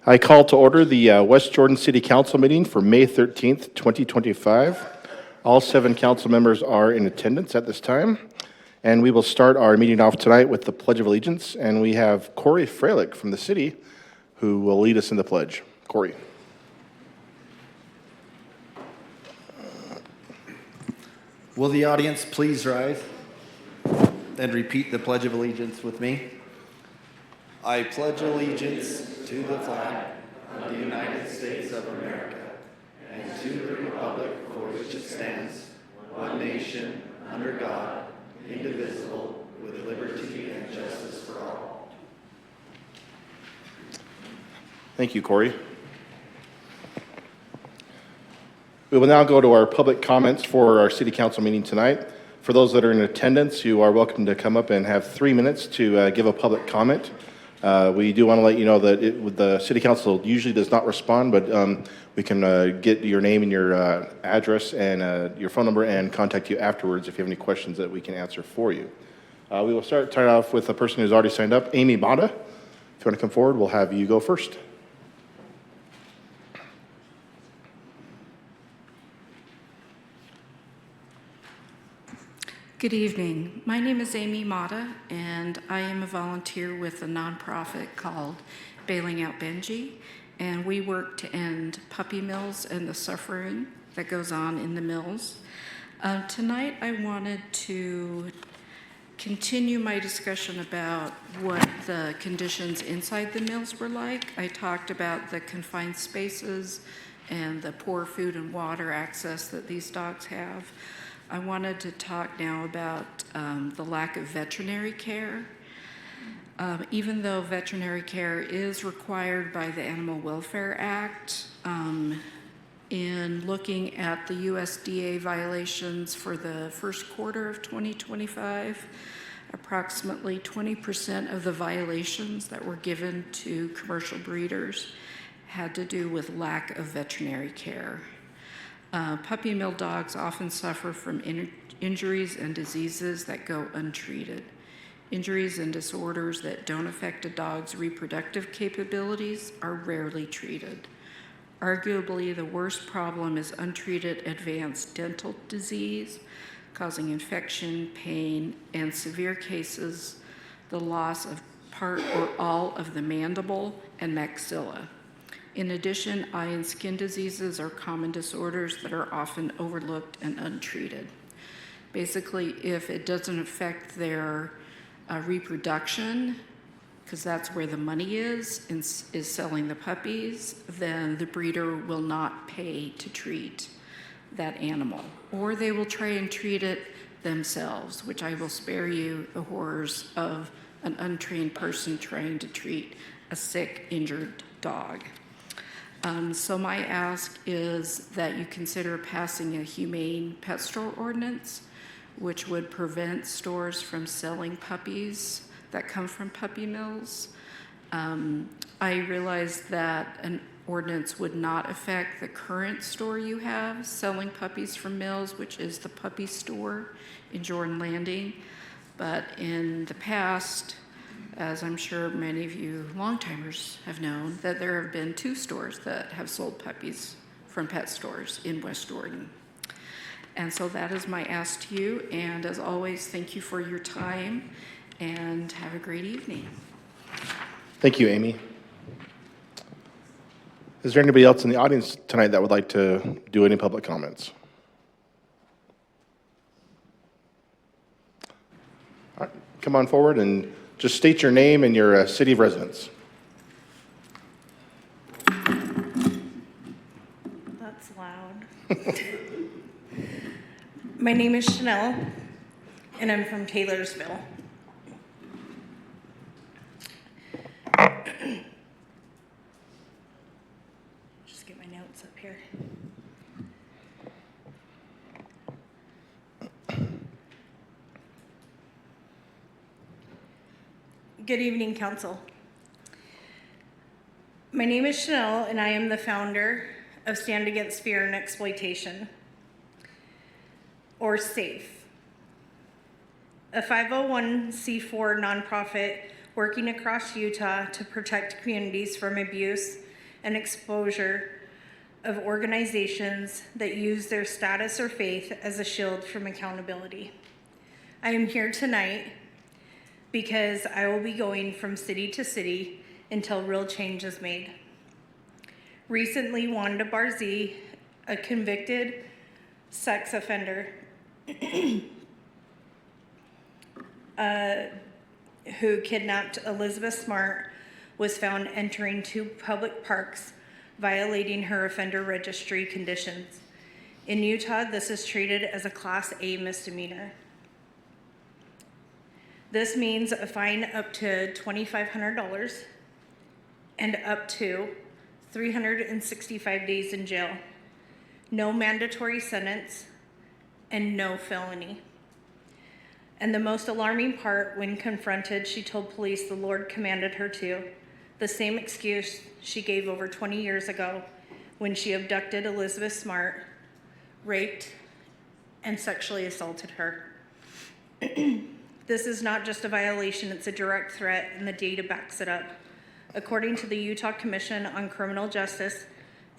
I call to order the West Jordan City Council meeting for May 13th, 2025. All 7 council members are in attendance at this time. And we will start our meeting off tonight with the Pledge of Allegiance. And we have Corey Freilich from the city who will lead us in the pledge. Corey. Will the audience please rise and repeat the Pledge of Allegiance with me? I pledge allegiance to the flag of the United States of America and to the republic for which it stands, one nation, under God, indivisible, with liberty and justice for all. Thank you, Corey. We will now go to our public comments for our city council meeting tonight. For those that are in attendance, you are welcome to come up and have 3 minutes to give a public comment. We do want to let you know that the city council usually does not respond, but we can get your name and your address and your phone number and contact you afterwards if you have any questions that we can answer for you. We will start off with a person who's already signed up, Amy Mata. If you want to come forward, we'll have you go first. Good evening. My name is Amy Mata, and I am a volunteer with a nonprofit called Bailing Out Benji, and we work to end puppy mills and the suffering that goes on in the mills. Tonight, I wanted to continue my discussion about what the conditions inside the mills were like. I talked about the confined spaces and the poor food and water access that these dogs have. I wanted to talk now about the lack of veterinary care. Even though veterinary care is required by the Animal Welfare Act, in looking at the USDA violations for the first quarter of 2025, approximately 20% of the violations that were given to commercial breeders had to do with lack of veterinary care. Puppy mill dogs often suffer from injuries and diseases that go untreated. Injuries and disorders that don't affect a dog's reproductive capabilities are rarely treated. Arguably, the worst problem is untreated advanced dental disease, causing infection, pain, and severe cases, the loss of part or all of the mandible and maxilla. In addition, eye and skin diseases are common disorders that are often overlooked and untreated. Basically, if it doesn't affect their reproduction, because that's where the money is selling the puppies, then the breeder will not pay to treat that animal. Or they will try and treat it themselves, which I will spare you the horrors of an untrained person trying to treat a sick, injured dog. So my ask is that you consider passing a humane pet store ordinance, which would prevent stores from selling puppies that come from puppy mills. I realize that an ordinance would not affect the current store you have selling puppies from mills, which is the Puppy Store in Jordan Landing. But in the past, as I'm sure many of you long-timers have known, that there have been 2 stores that have sold puppies from pet stores in West Jordan. And so that is my ask to you, and as always, thank you for your time, and have a great evening. Thank you, Amy. Is there anybody else in the audience tonight that would like to do any public comments? All right, come on forward and just state your name and your city of residence. That's loud. My name is Chanel, and I'm from Taylorsville. Just get my notes up here. Good evening, Council. My name is Chanel, and I am the founder of Stand Against Fear and Exploitation, or SAFE, a 501c4 nonprofit working across Utah to protect communities from abuse, and exposure of organizations that use their status or faith as a shield from accountability. I am here tonight because I will be going from city to city until real change is made. Recently, Wanda Barzee, a convicted sex offender who kidnapped Elizabeth Smart, was found entering 2 public parks, violating her offender registry conditions. In Utah, this is treated as a Class A misdemeanor. This means a fine up to $2,500 and up to 365 days in jail, no mandatory sentence, and no felony. And the most alarming part, when confronted, she told police the Lord commanded her to, the same excuse she gave over 20 years ago when she abducted Elizabeth Smart, raped, and sexually assaulted her. This is not just a violation, it's a direct threat, and the data backs it up. According to the Utah Commission on Criminal Justice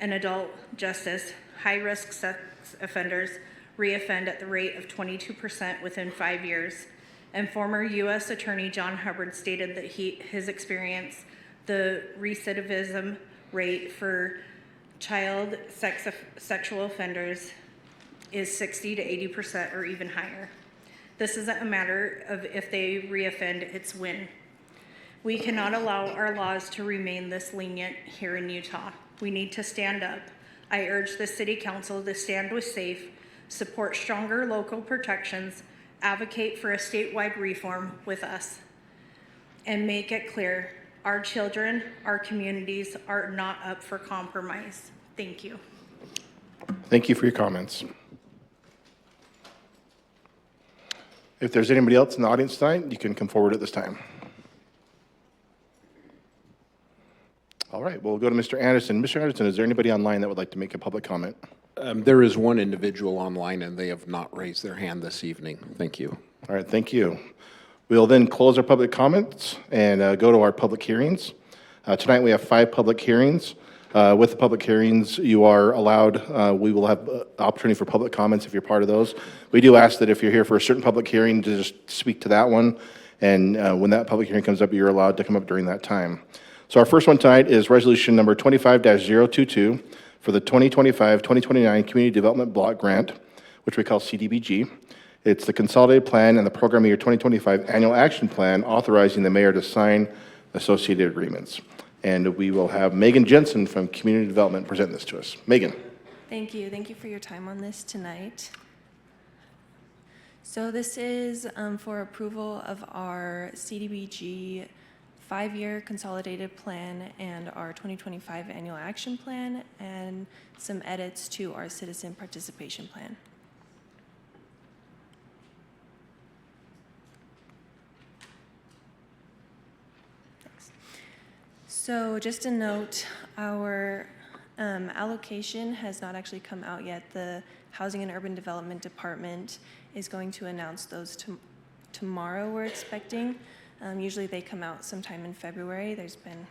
and Adult Justice, high-risk sex offenders reoffend at the rate of 22% within 5 years. And former U.S. Attorney John Hubbard stated that his experience, the recidivism rate for child sexual offenders is 60 to 80% or even higher. This isn't a matter of if they reoffend, it's when. We cannot allow our laws to remain this lenient here in Utah. We need to stand up. I urge the City Council to stand with SAFE, support stronger local protections, advocate for a statewide reform with us, and make it clear our children, our communities are not up for compromise. Thank you. Thank you for your comments. If there's anybody else in the audience tonight, you can come forward at this time. All right, we'll go to Mr. Anderson. Mr. Anderson, is there anybody online that would like to make a public comment? There is one individual online, and they have not raised their hand this evening. Thank you. All right, thank you. We'll then close our public comments and go to our public hearings. Tonight we have 5 public hearings. With the public hearings, you are allowed, we will have opportunity for public comments if you're part of those. We do ask that if you're here for a certain public hearing, to just speak to that one. And when that public hearing comes up, you're allowed to come up during that time. So our first one tonight is resolution number 25-022 for the 2025-2029 Community Development Block Grant, which we call CDBG. It's the Consolidated Plan and the Program Year 2025 Annual Action Plan authorizing the mayor to sign associated agreements. And we will have Megan Jensen from Community Development present this to us. Megan. Thank you. Thank you for your time on this tonight. So this is for approval of our CDBG 5-year consolidated plan and our 2025 annual action plan, and some edits to our citizen participation plan. So just a note, our allocation has not actually come out yet. The Housing and Urban Development Department is going to announce those tomorrow, we're expecting. Usually they come out sometime in February. There's been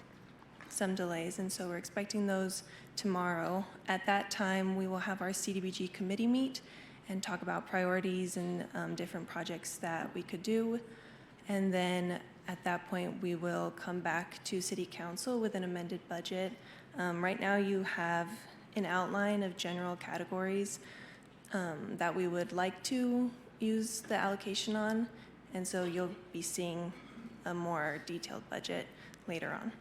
some delays, and so we're expecting those tomorrow. At that time, we will have our CDBG committee meet and talk about priorities and different projects that we could do. And then at that point, we will come back to City Council with an amended budget. Right now, you have an outline of general categories that we would like to use the allocation on, and so you'll be seeing a more detailed budget later on.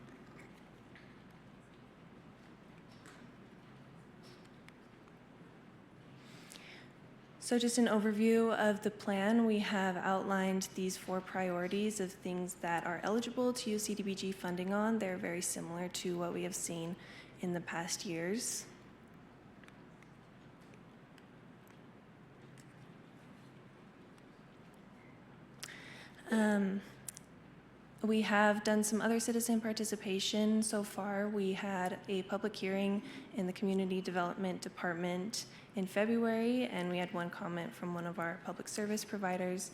So just an overview of the plan, we have outlined these 4 priorities of things that are eligible to use CDBG funding on. They're very similar to what we have seen in the past years. We have done some other citizen participation so far. We had a public hearing in the Community Development Department in February, and we had one comment from one of our public service providers.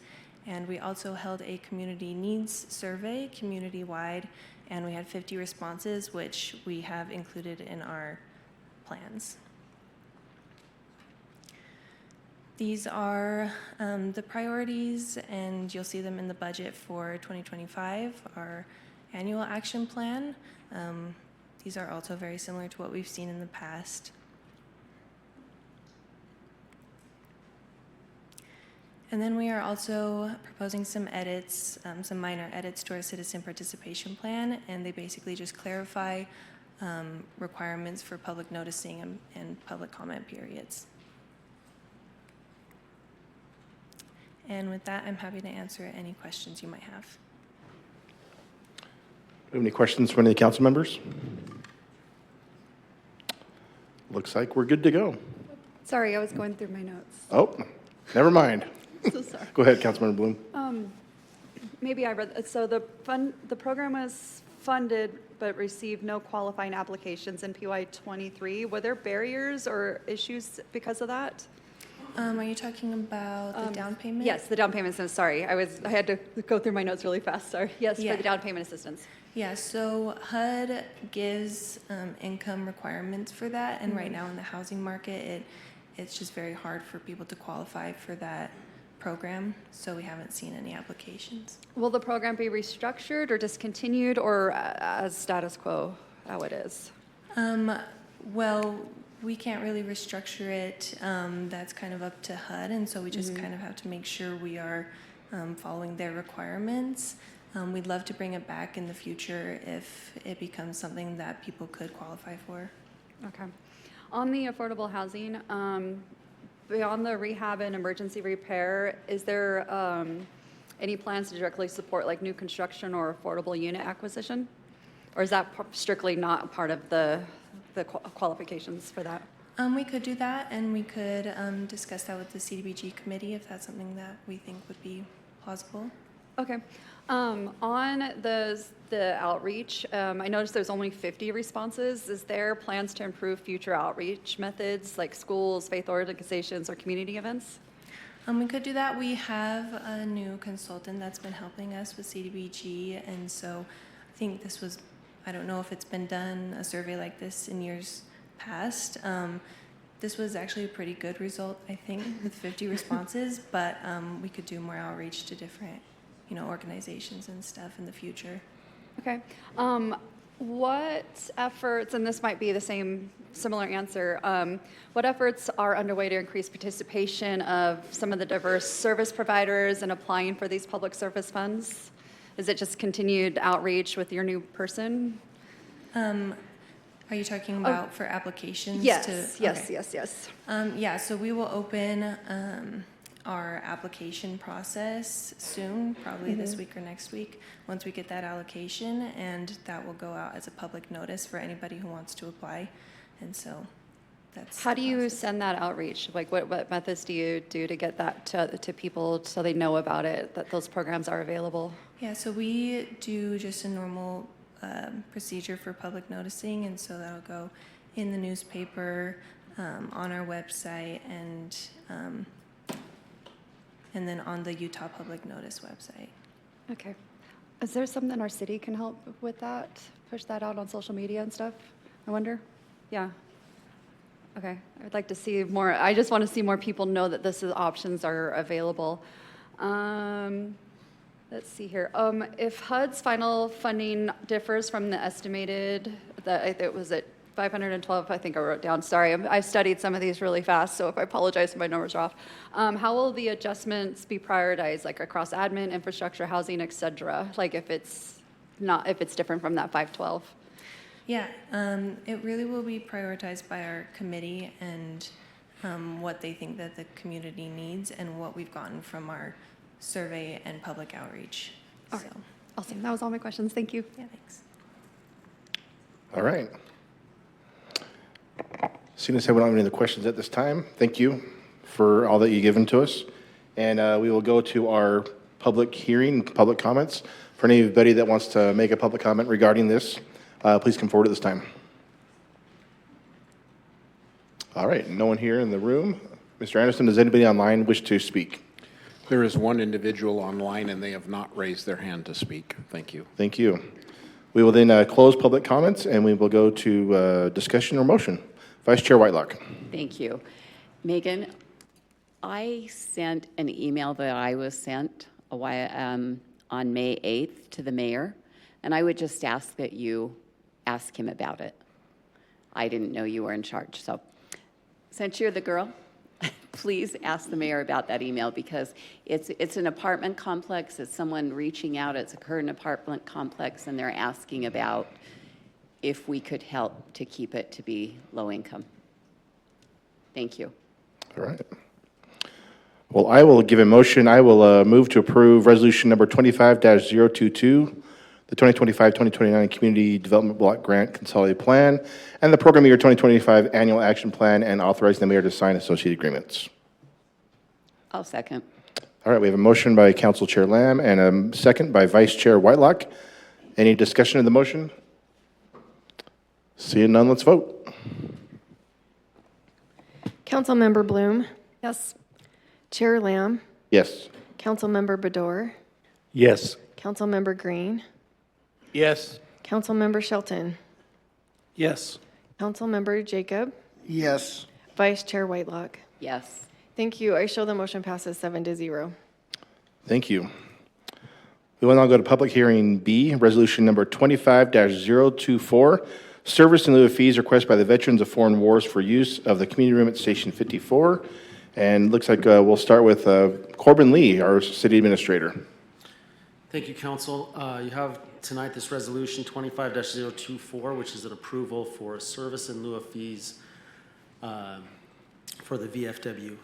And we also held a community needs survey, community-wide, and we had 50 responses, which we have included in our plans. These are the priorities, and you'll see them in the budget for 2025, our annual action plan. These are also very similar to what we've seen in the past. And then we are also proposing some edits, some minor edits to our citizen participation plan, and they basically just clarify requirements for public noticing and public comment periods. And with that, I'm happy to answer any questions you might have. Do we have any questions from any of the council members? Looks like we're good to go. Sorry, I was going through my notes. Oh, never mind. So sorry. Go ahead, Councilmember Bloom. Maybe I read, so the program was funded but received no qualifying applications in PY '23. Were there barriers or issues because of that? Are you talking about the down payment? Yes, the down payment assistance, sorry. I had to go through my notes really fast, sorry. Yes, Yeah. for the down payment assistance. Yeah, so HUD gives income requirements for that, and right now in the housing market, it's just very hard for people to qualify for that program, so we haven't seen any applications. Will the program be restructured or discontinued or as status quo, how it is? Well, we can't really restructure it. That's kind of up to HUD, and so we just kind of have to make sure we are following their requirements. We'd love to bring it back in the future if it becomes something that people could qualify for. Okay. On the affordable housing, beyond the rehab and emergency repair, is there any plans to directly support like new construction or affordable unit acquisition? Or is that strictly not part of the qualifications for that? We could do that, and we could discuss that with the CDBG committee if that's something that we think would be plausible. Okay. On the outreach, I noticed there's only 50 responses. Is there plans to improve future outreach methods like schools, faith organizations, or community events? We could do that. We have a new consultant that's been helping us with CDBG, and so I think this was, I don't know if it's been done, a survey like this in years past. This was actually a pretty good result, I think, with 50 responses, but we could do more outreach to different, organizations and stuff in the future. Okay. What efforts, and this might be the similar answer, what efforts are underway to increase participation of some of the diverse service providers in applying for these public service funds? Is it just continued outreach with your new person? Are you talking about for applications? Yes, Okay. yes. Yeah, so we will open our application process soon, probably this week or next week, once we get that allocation, and that will go out as a public notice for anybody who wants to apply. And so that's How the do you process. send that outreach? Like what methods do you do to get that to people so they know about it, that those programs are available? Yeah, so we do just a normal procedure for public noticing, and so that'll go in the newspaper, on our website, and then on the Utah Public Notice website. Okay. Is there something our city can help with that? Push that out on social media and stuff? I wonder? Yeah. Okay. I'd like to see more. I just want to see more people know that options are available. Let's see here. If HUD's final funding differs from the estimated, it was at 512, I think I wrote down. Sorry, I studied some of these really fast, so if I apologize if my numbers are off. How will the adjustments be prioritized, like across admin, infrastructure, housing, et cetera? Like if it's different from that 512? Yeah, it really will be prioritized by our committee and what they think that the community needs and what we've gotten from our survey and public outreach. All right. Awesome. That was all my questions. Thank you. Yeah, thanks. All right. Seeing as how we don't have any other questions at this time, thank you for all that you've given to us. And we will go to our public hearing, public comments. For anybody that wants to make a public comment regarding this, please come forward at this time. All right, no one here in the room. Mr. Anderson, does anybody online wish to speak? There is one individual online, and they have not raised their hand to speak. Thank you. Thank you. We will then close public comments, and we will go to discussion or motion. Vice Chair Whitelock. Thank you. Megan, I sent an email that I was sent on May 8th to the mayor, and I would just ask that you ask him about it. I didn't know you were in charge, so since you're the girl, please ask the mayor about that email, because it's an apartment complex. It's someone reaching out. It's a current apartment complex, and they're asking about if we could help to keep it to be low income. Thank you. All right. Well, I will give a motion. I will move to approve resolution number 25-022, the 2025-2029 Community Development Block Grant Consolidated Plan, and the Program Year 2025 Annual Action Plan, and authorizing the mayor to sign associated agreements. I'll second. All right, we have a motion by Council Chair Lamb and a second by Vice Chair Whitelock. Any discussion of the motion? Seeing none, let's vote. Councilmember Bloom, Yes. Chair Lamb, Yes. Councilmember Bador, Yes. Councilmember Green, Yes. Councilmember Shelton, Yes. Councilmember Jacob, Yes. Vice Chair Whitelock. Yes. Thank you. I show the motion passes 7-0. Thank you. We will now go to public hearing B, resolution number 25-024, service in lieu of fees requested by the Veterans of Foreign Wars for use of the community room at Station 54. And looks like we'll start with Corbin Lee, our city administrator. Thank you, Council. You have tonight this resolution 25-024, which is an approval for service in lieu of fees for the VFW.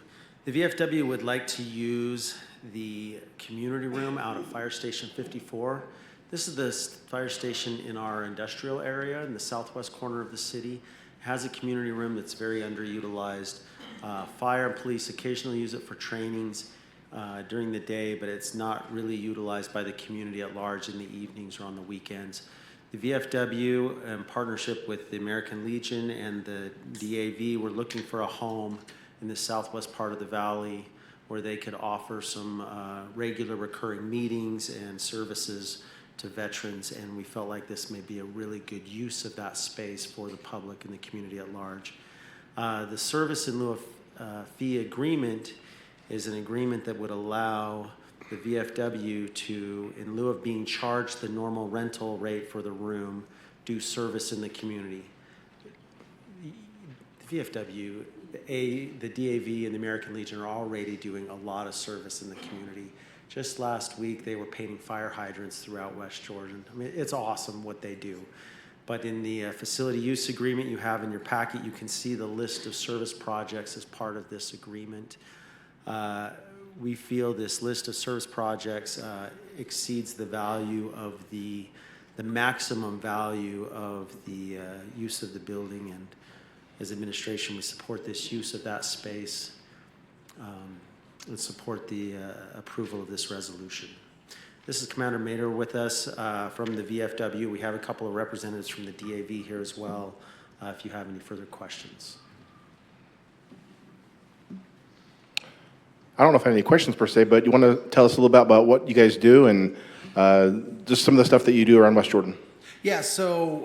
The VFW would like to use the community room out at Fire Station 54. This is the fire station in our industrial area in the southwest corner of the city. It has a community room that's very underutilized. Fire and police occasionally use it for trainings during the day, but it's not really utilized by the community at large in the evenings or on the weekends. The VFW, in partnership with the American Legion and the DAV, were looking for a home in the southwest part of the valley where they could offer some regular recurring meetings and services to veterans, and we felt like this may be a really good use of that space for the public and the community at large. The service in lieu of fee agreement is an agreement that would allow the VFW to, in lieu of being charged the normal rental rate for the room, do service in the community. The VFW, the DAV and the American Legion are already doing a lot of service in the community. Just last week, they were painting fire hydrants throughout West Jordan. I mean, it's awesome what they do. But in the facility use agreement you have in your packet, you can see the list of service projects as part of this agreement. We feel this list of service projects exceeds the value of the maximum value of the use of the building, and as administration, we support this use of that space and support the approval of this resolution. This is Commander Mader with us from the VFW. We have a couple of representatives from the DAV here as well, if you have any further questions. I don't know if I have any questions per se, but you want to tell us a little bit about what you guys do and just some of the stuff that you do around West Jordan? Yeah, so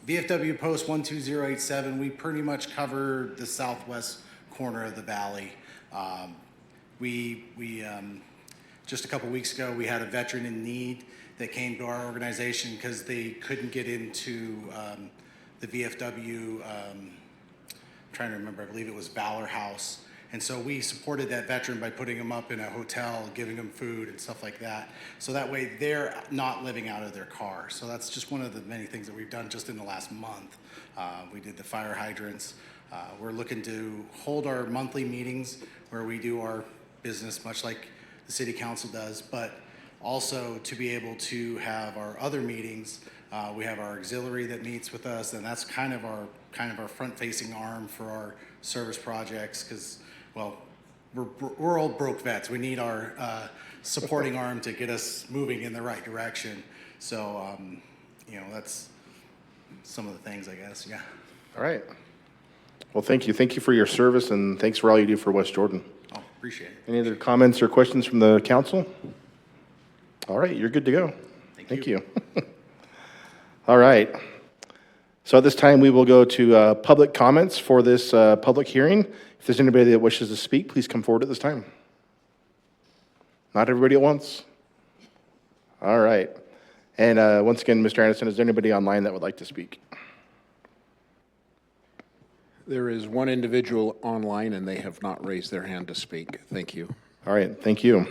VFW Post 12087, we pretty much cover the southwest corner of the valley. Just a couple weeks ago, we had a veteran in need that came to our organization because they couldn't get into the VFW, trying to remember, I believe it was Valor House. And so we supported that veteran by putting him up in a hotel, giving him food and stuff like that. So that way they're not living out of their car. So that's just one of the many things that we've done just in the last month. We did the fire hydrants. We're looking to hold our monthly meetings where we do our business much like the city council does, but also to be able to have our other meetings. We have our auxiliary that meets with us, and that's kind of our front-facing arm for our service projects, because, well, we're old broke vets. We need our supporting arm to get us moving in the right direction. So, that's some of the things, I guess, yeah. All right. Well, thank you. Thank you for your service, and thanks for all you do for West Jordan. Oh, Appreciate it. Any other comments or questions from the council? All right, you're good to go. Thank you. All right. So at this time, we will go to public comments for this public hearing. If there's anybody that wishes to speak, please come forward at this time. Not everybody at once? All right. And once again, Mr. Anderson, is there anybody online that would like to speak? There is one individual online, and they have not raised their hand to speak. Thank you. All right, thank you.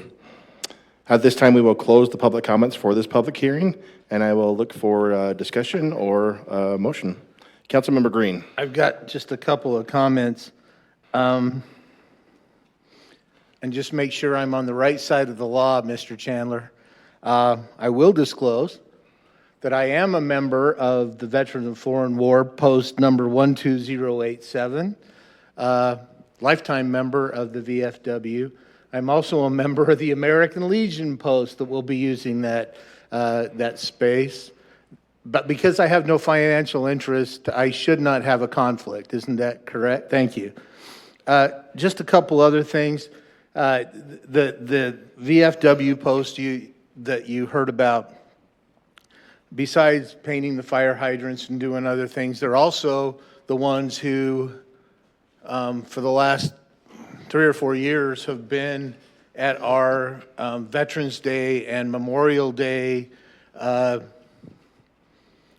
At this time, we will close the public comments for this public hearing, and I will look for discussion or motion. Councilmember Green. I've got just a couple of comments. And just make sure I'm on the right side of the law, Mr. Chandler. I will disclose that I am a member of the Veterans of Foreign War, post number 12087, lifetime member of the VFW. I'm also a member of the American Legion post that will be using that space. But because I have no financial interest, I should not have a conflict. Isn't that correct? Thank you. Just a couple other things. The VFW post that you heard about, besides painting the fire hydrants and doing other things, they're also the ones who, for the last 3 or 4 years, have been at our Veterans Day and Memorial Day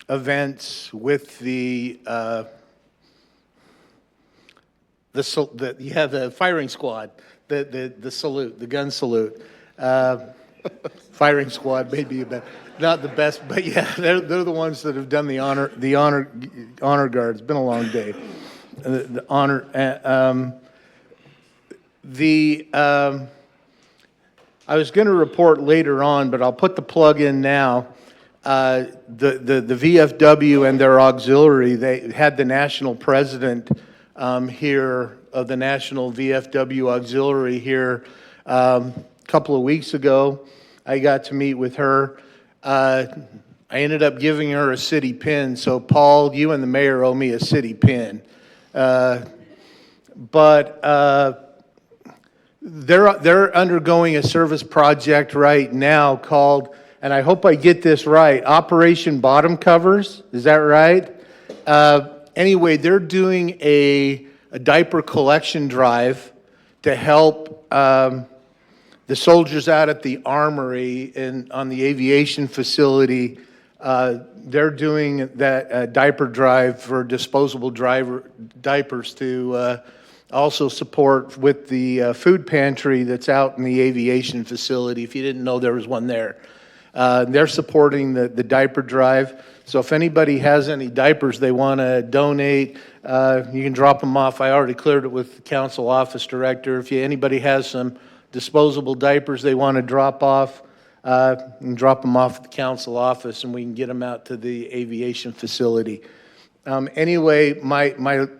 events with the firing squad, the salute, the gun salute. Firing squad may be not the best, but yeah, they're the ones that have done the honor guard. It's been a long day. The honor. I was going to report later on, but I'll put the plug in now. The VFW and their auxiliary, they had the national president here of the National VFW Auxiliary here a couple of weeks ago. I got to meet with her. I ended up giving her a city pin. So, Paul, you and the mayor owe me a city pin. But they're undergoing a service project right now called, and I hope I get this right, Operation Bottom Covers. Is that right? Anyway, they're doing a diaper collection drive to help the soldiers out at the armory and on the aviation facility. They're doing that diaper drive for disposable diapers to also support with the food pantry that's out in the aviation facility. If you didn't know, there was one there. They're supporting the diaper drive. So if anybody has any diapers they want to donate, you can drop them off. I already cleared it with the council office director. If anybody has some disposable diapers they want to drop off, and drop them off at the council office, and we can get them out to the aviation facility. Anyway, the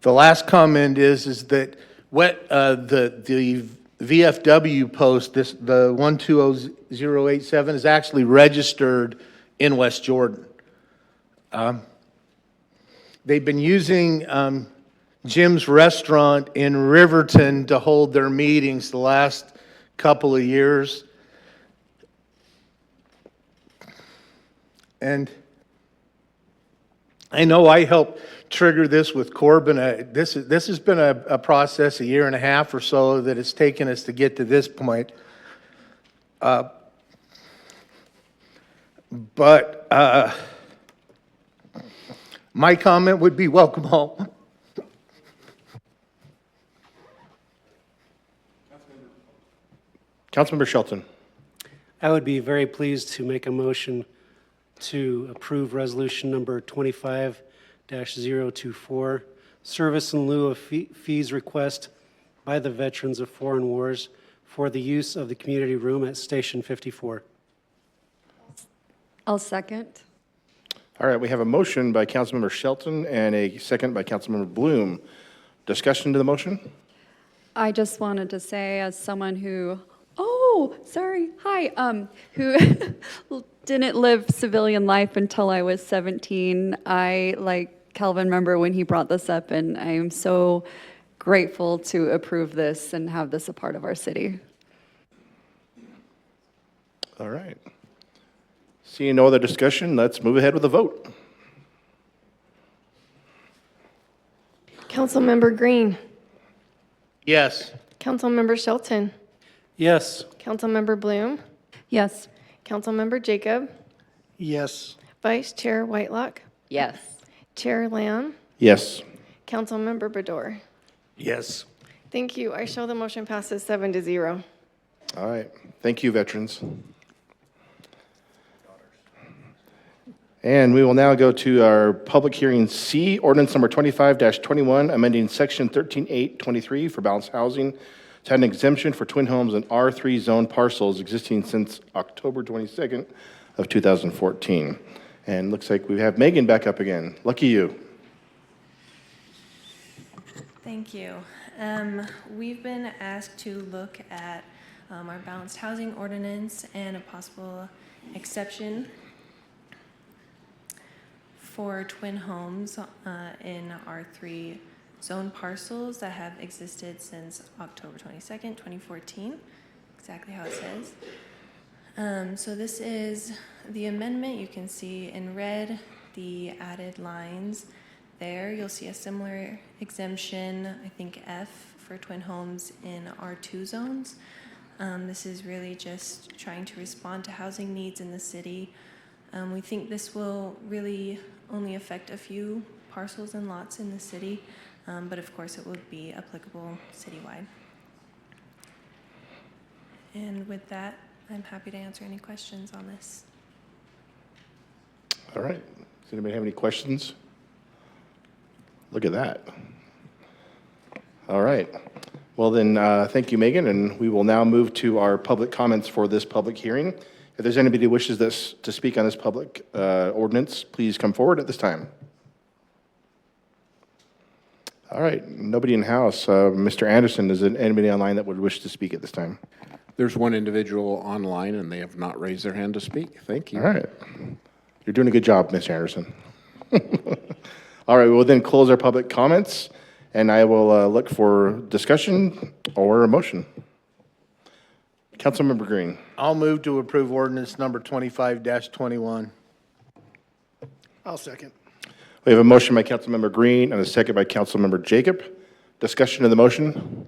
last comment is that the VFW post, the 120087, is actually registered in West Jordan. They've been using Jim's Restaurant in Riverton to hold their meetings the last couple of years. And I know I helped trigger this with Corbin. This has been a process, a year and a half or so, that it's taken us to get to this point. But my comment would be welcome home. Councilmember Shelton. I would be very pleased to make a motion to approve resolution number 25-024, service in lieu of fees request by the Veterans of Foreign Wars for the use of the community room at Station 54. I'll second. All right, we have a motion by Councilmember Shelton and a second by Councilmember Bloom. Discussion to the motion? I just wanted to say, as someone who, who didn't live civilian life until I was 17, I, like Calvin, remember when he brought this up, and I am so grateful to approve this and have this a part of our city. All right. Seeing no other discussion, let's move ahead with the vote. Councilmember Green. Yes. Councilmember Shelton. Yes. Councilmember Bloom. Yes. Councilmember Jacob. Yes. Vice Chair Whitelock. Yes. Chair Lamb. Yes. Councilmember Bador. Yes. Thank you. I show the motion passes 7-0. All right. Thank you, veterans. And we will now go to our public hearing C, ordinance number 25-21, amending section 13.823 for balanced housing to add an exemption for twin homes and R3 zone parcels existing since October 22nd of 2014. And looks like we have Megan back up again. Lucky you. Thank you. We've been asked to look at our balanced housing ordinance and a possible exception for twin homes in R3 zone parcels that have existed since October 22nd, 2014, exactly how it says. So this is the amendment. You can see in red the added lines there. You'll see a similar exemption, I think F, for twin homes in R2 zones. This is really just trying to respond to housing needs in the city. We think this will really only affect a few parcels and lots in the city, but of course it would be applicable citywide. And with that, I'm happy to answer any questions on this. All right. Does anybody have any questions? Look at that. All right. Well then, thank you, Megan, and we will now move to our public comments for this public hearing. If there's anybody who wishes to speak on this public ordinance, please come forward at this time. All right, nobody in house. Mr. Anderson, is there anybody online that would wish to speak at this time? There's one individual online, and they have not raised their hand to speak. Thank you. All right. You're doing a good job, Mr. Anderson. All right, we'll then close our public comments, and I will look for discussion or a motion. Councilmember Green. I'll move to approve ordinance number 25-21. I'll second. We have a motion by Councilmember Green and a second by Councilmember Jacob. Discussion of the motion?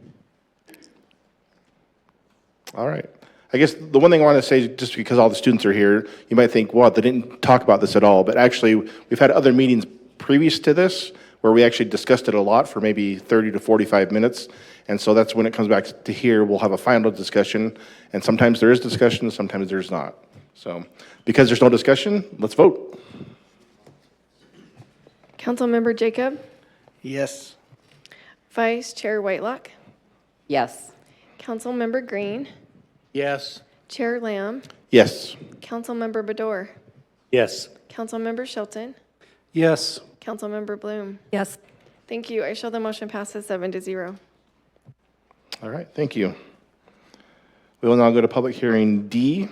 All right. I guess the one thing I want to say, just because all the students are here, you might think, well, they didn't talk about this at all, but actually, we've had other meetings previous to this where we actually discussed it a lot for maybe 30 to 45 minutes. And so that's when it comes back to here, we'll have a final discussion. And sometimes there is discussion, sometimes there's not. So because there's no discussion, let's vote. Councilmember Jacob. Yes. Vice Chair Whitelock. Yes. Councilmember Green. Yes. Chair Lamb. Yes. Councilmember Bador. Yes. Councilmember Shelton. Yes. Councilmember Bloom. Yes. Thank you. I show the motion passes 7-0. All right, thank you. We will now go to public hearing D,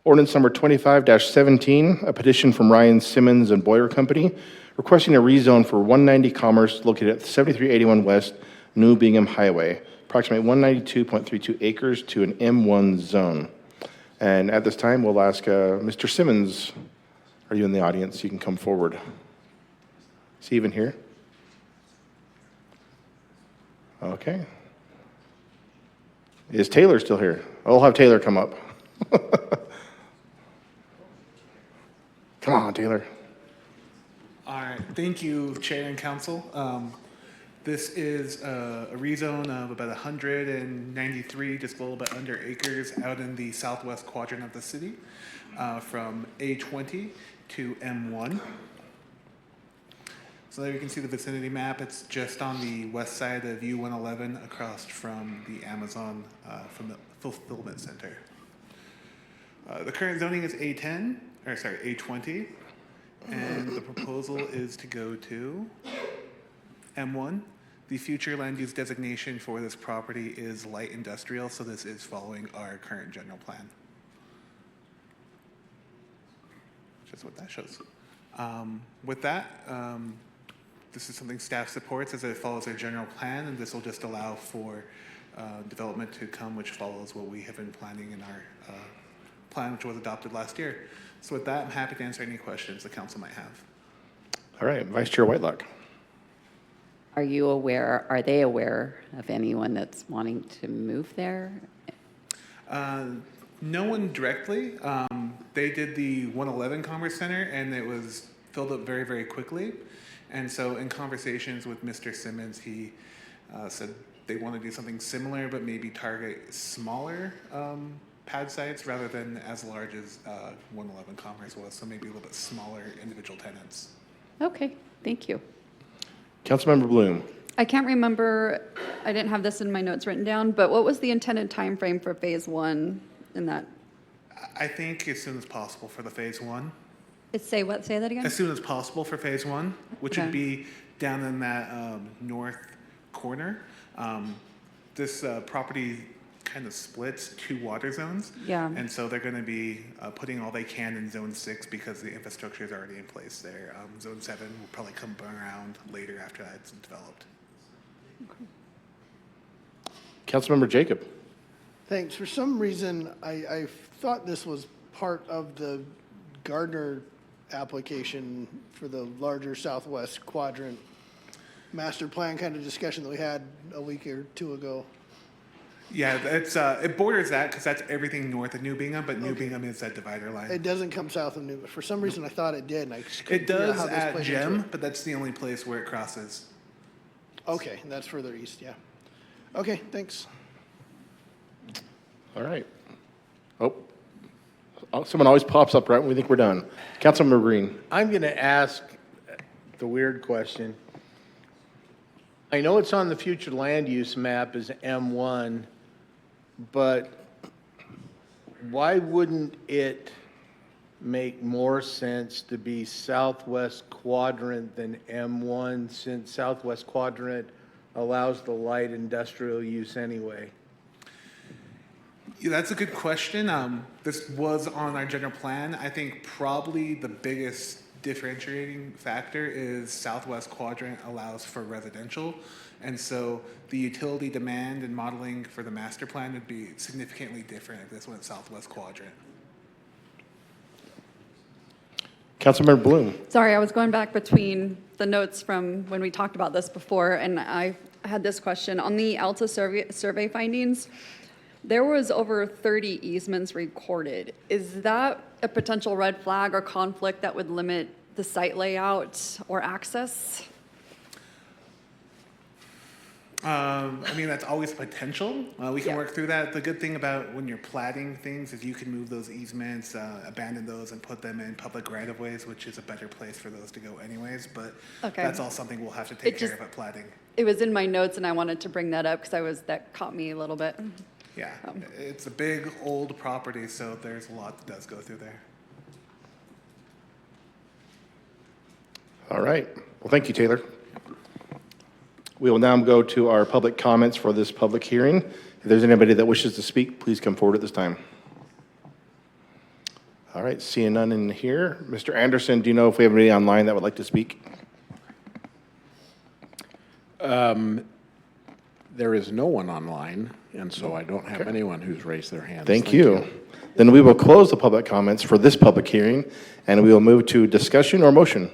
ordinance number 25-17, a petition from Ryan Simmons and Boyer Company requesting a rezone for 190 Commerce located at 7381 West New Bingham Highway, approximately 192.32 acres to an M1 zone. And at this time, we'll ask Mr. Simmons, are you in the audience? You can come forward. Is he even here? Okay. Is Taylor still here? I'll have Taylor come up. Come on, Taylor. All right, thank you, Chair and Council. This is a rezone of about 193, just a little bit under acres out in the southwest quadrant of the city, from A20 to M1. So there you can see the vicinity map. It's just on the west side of U111 across from the Amazon, from the fulfillment center. The current zoning is A20, and the proposal is to go to M1. The future land use designation for this property is light industrial, so this is following our current general plan. Just what that shows. With that, This is something staff supports as it follows our general plan, and this will just allow for development to come, which follows what we have been planning in our plan, which was adopted last year. So with that, I'm happy to answer any questions the council might have. All right, Vice Chair Whitelock. Are they aware of anyone that's wanting to move there? No one directly. They did the 111 Commerce Center, and it was filled up very, very quickly. And so in conversations with Mr. Simmons, he said they want to do something similar, but maybe target smaller pad sites rather than as large as 111 Commerce was, so maybe a little bit smaller individual tenants. Okay, thank you. Councilmember Bloom. I can't remember, I didn't have this in my notes written down, but what was the intended timeframe for phase one in that? I think as soon as possible for the phase one. Say that again? As soon as possible for phase one, which would Okay. be down in that north corner. This property kind of splits two water zones. Yeah. And so they're going to be putting all they can in zone 6 because the infrastructure is already in place there. Zone 7 will probably come around later after that's developed. Councilmember Jacob. Thanks. For some reason, I thought this was part of the Gardner application for the larger southwest quadrant master plan kind of discussion that we had a week or two ago. Yeah, it borders that because that's everything north of New Bingham, but New Bingham is that divider line. It doesn't come south of New, but for some reason I thought it did, and I just couldn't It figure out does how this at played into Gem, it. but that's the only place where it crosses. Okay, that's further east, yeah. Okay, thanks. All right. Oh, someone always pops up right when we think we're done. Councilmember Green. I'm going to ask the weird question. I know it's on the future land use map as M1, but why wouldn't it make more sense to be southwest quadrant than M1, since southwest quadrant allows the light industrial use anyway? Yeah, that's a good question. This was on our general plan. I think probably the biggest differentiating factor is southwest quadrant allows for residential. And so the utility demand and modeling for the master plan would be significantly different if this went southwest quadrant. Councilmember Bloom. Sorry, I was going back between the notes from when we talked about this before, and I had this question. On the ALTA survey findings, there was over 30 easements recorded. Is that a potential red flag or conflict that would limit the site layout or access? I mean, that's always potential. We can work through that. The good thing about when you're platting things is you can move those easements, abandon those, and put them in public right-of-ways, which is a better place for those to go anyways. But that's all something we'll have to take care of at platting. It was in my notes, and I wanted to bring that up because that caught me a little bit. Yeah, it's a big, old property, so there's a lot that does go through there. All right. Well, thank you, Taylor. We will now go to our public comments for this public hearing. If there's anybody that wishes to speak, please come forward at this time. All right, seeing none in here. Mr. Anderson, do you know if we have anybody online that would like to speak? There is no one online, and so I don't have anyone who's raised their hand. Thank you. Then we will close the public comments for this public hearing, and we will move to discussion or motion.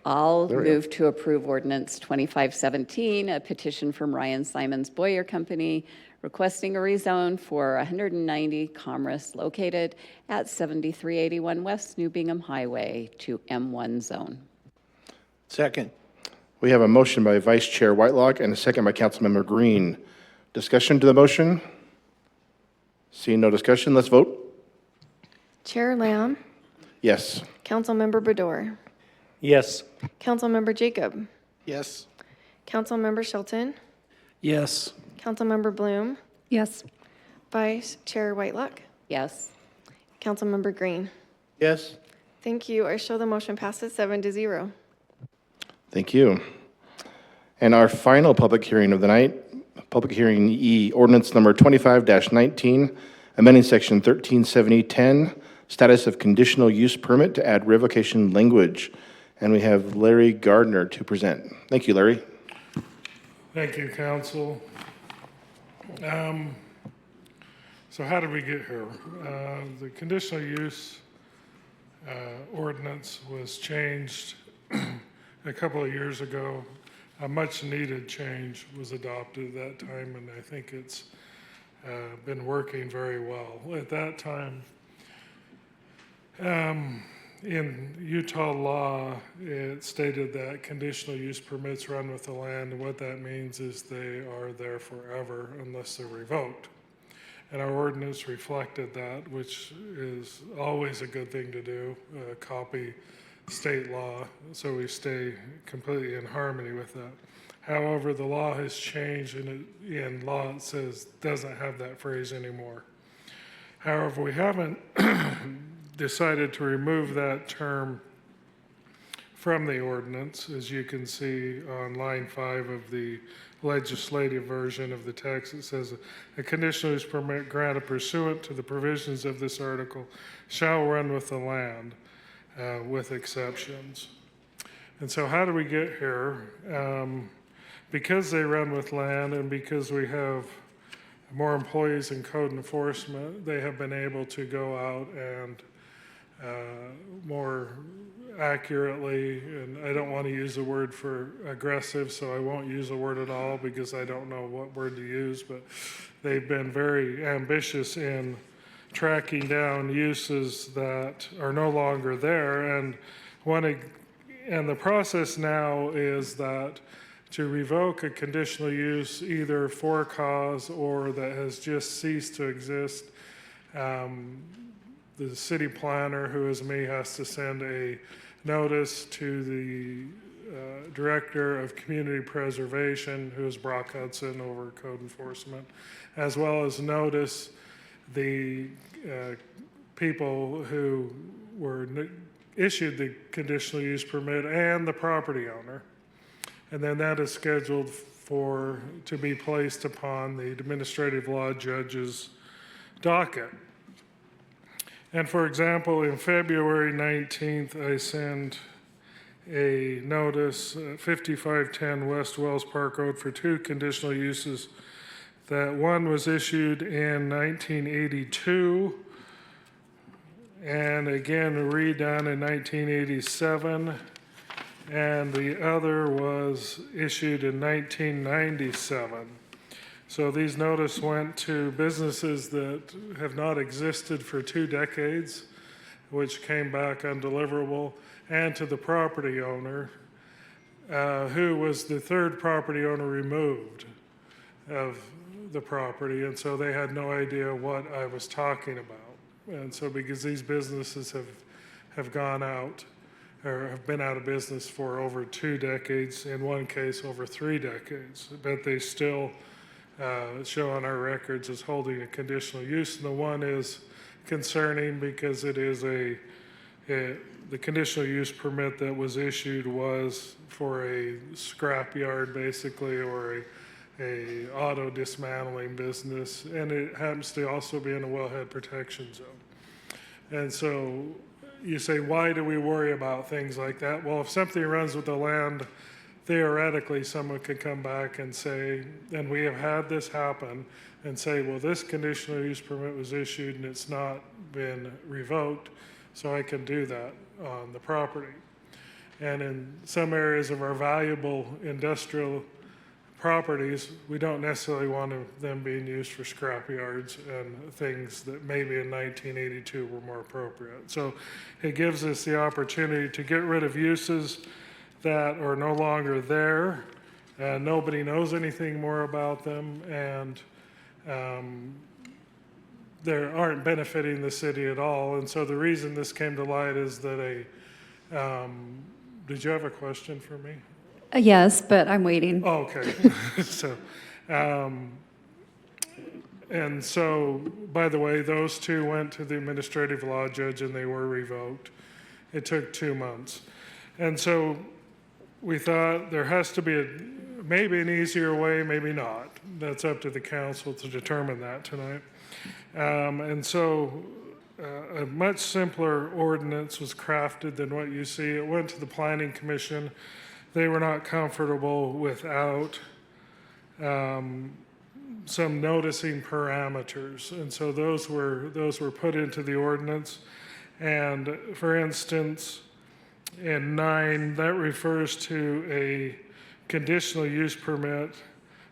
I'll move to approve ordinance 2517, a petition from Ryan Simons Boyer Company requesting a rezone for 190 Commerce located at 7381 West New Bingham Highway to M1 zone. Second. We have a motion by Vice Chair Whitelock and a second by Councilmember Green. Discussion to the motion? Seeing no discussion, let's vote. Chair Lamb, Yes. Councilmember Bador, Yes. Councilmember Jacob, Yes. Councilmember Shelton, Yes. Councilmember Bloom, Yes. Vice Chair Whitelock, Yes. Councilmember Green. Yes? Thank you. I show the motion passes 7-0. Thank you. And our final public hearing of the night, public hearing E, ordinance number 25-19, amending section 137010, status of conditional use permit to add revocation language. And we have Larry Gardner to present. Thank you, Larry. Thank you, council. So how did we get here? The conditional use ordinance was changed a couple of years ago. A much-needed change was adopted at that time, and I think it's been working very well. At that time, in Utah law, it stated that conditional use permits run with the land, and what that means is they are there forever unless they're revoked. And our ordinance reflected that, which is always a good thing to do, copy state law, so we stay completely in harmony with that. However, the law has changed, and in law it says doesn't have that phrase anymore. However, we haven't decided to remove that term from the ordinance. As you can see on line 5 of the legislative version of the text, it says a conditional use permit granted pursuant to the provisions of this article shall run with the land with exceptions. And so how do we get here? Because they run with land and because we have more employees in code enforcement, they have been able to go out and more accurately, and I don't want to use the word for aggressive, so I won't use the word at all because I don't know what word to use, but they've been very ambitious in tracking down uses that are no longer there. And the process now is that to revoke a conditional use either for cause or that has just ceased to exist, the city planner, who is me, has to send a notice to the director of community preservation, who is Brock Hudson over code enforcement, as well as notice the people who were issued the conditional use permit and the property owner. And then that is scheduled to be placed upon the administrative law judge's docket. And for example, in February 19th, I sent a notice, 5510 West Wells Park Road, for 2 conditional uses. That one was issued in 1982 and again redone in 1987, and the other was issued in 1997. So these notices went to businesses that have not existed for 2 decades, which came back undeliverable, and to the property owner, who was the 3rd property owner removed of the property, and so they had no idea what I was talking about. And so because these businesses have gone out, or have been out of business for over 2 decades, in one case over 3 decades, but they still show on our records as holding a conditional use. And the one is concerning because it is the conditional use permit that was issued was for a scrap yard basically, or a auto dismantling business, and it happens to also be in a wellhead protection zone. And so you say, why do we worry about things like that? Well, if something runs with the land, theoretically someone could come back and say, and we have had this happen, and say, well, this conditional use permit was issued and it's not been revoked, so I can do that on the property. And in some areas of our valuable industrial properties, we don't necessarily want them being used for scrap yards and things that maybe in 1982 were more appropriate. So it gives us the opportunity to get rid of uses that are no longer there, and nobody knows anything more about them, and they aren't benefiting the city at all. And so the reason this came to light is that did you have a question for me? Yes, but I'm waiting. Oh, okay. And so, by the way, those 2 went to the administrative law judge and they were revoked. It took 2 months. And so we thought there has to be maybe an easier way, maybe not. That's up to the council to determine that tonight. And so a much simpler ordinance was crafted than what you see. It went to the Planning Commission. They were not comfortable without some noticing parameters, and so those were put into the ordinance. And for instance, in 9, that refers to a conditional use permit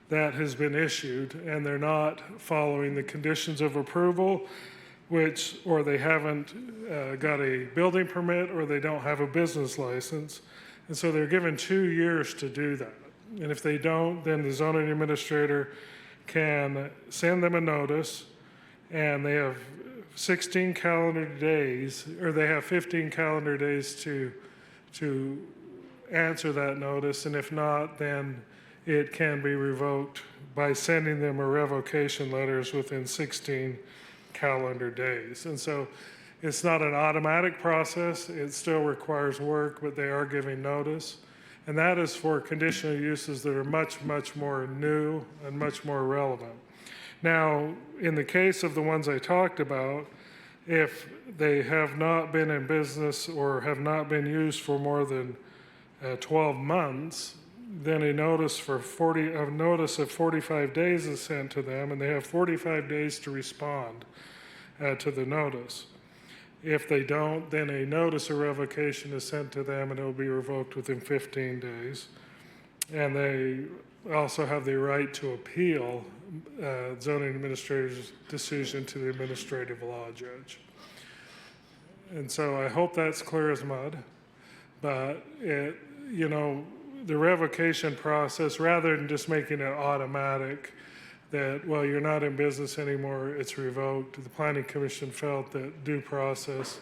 that has been issued, and they're not following the conditions of approval, or they haven't got a building permit, or they don't have a business license. And so they're given 2 years to do that. And if they don't, then the zoning administrator can send them a notice, and they have 16 calendar days, or they have 15 calendar days to answer that notice. And if not, then it can be revoked by sending them a revocation letters within 16 calendar days. And so it's not an automatic process. It still requires work, but they are giving notice. And that is for conditional uses that are much, much more new and much more relevant. Now, in the case of the ones I talked about, if they have not been in business or have not been used for more than 12 months, then a notice of 45 days is sent to them, and they have 45 days to respond to the notice. If they don't, then a notice of revocation is sent to them, and it will be revoked within 15 days. And they also have the right to appeal zoning administrator's decision to the administrative law judge. And so I hope that's clear as mud, but the revocation process, rather than just making it automatic, that, well, you're not in business anymore, it's revoked, the Planning Commission felt that due process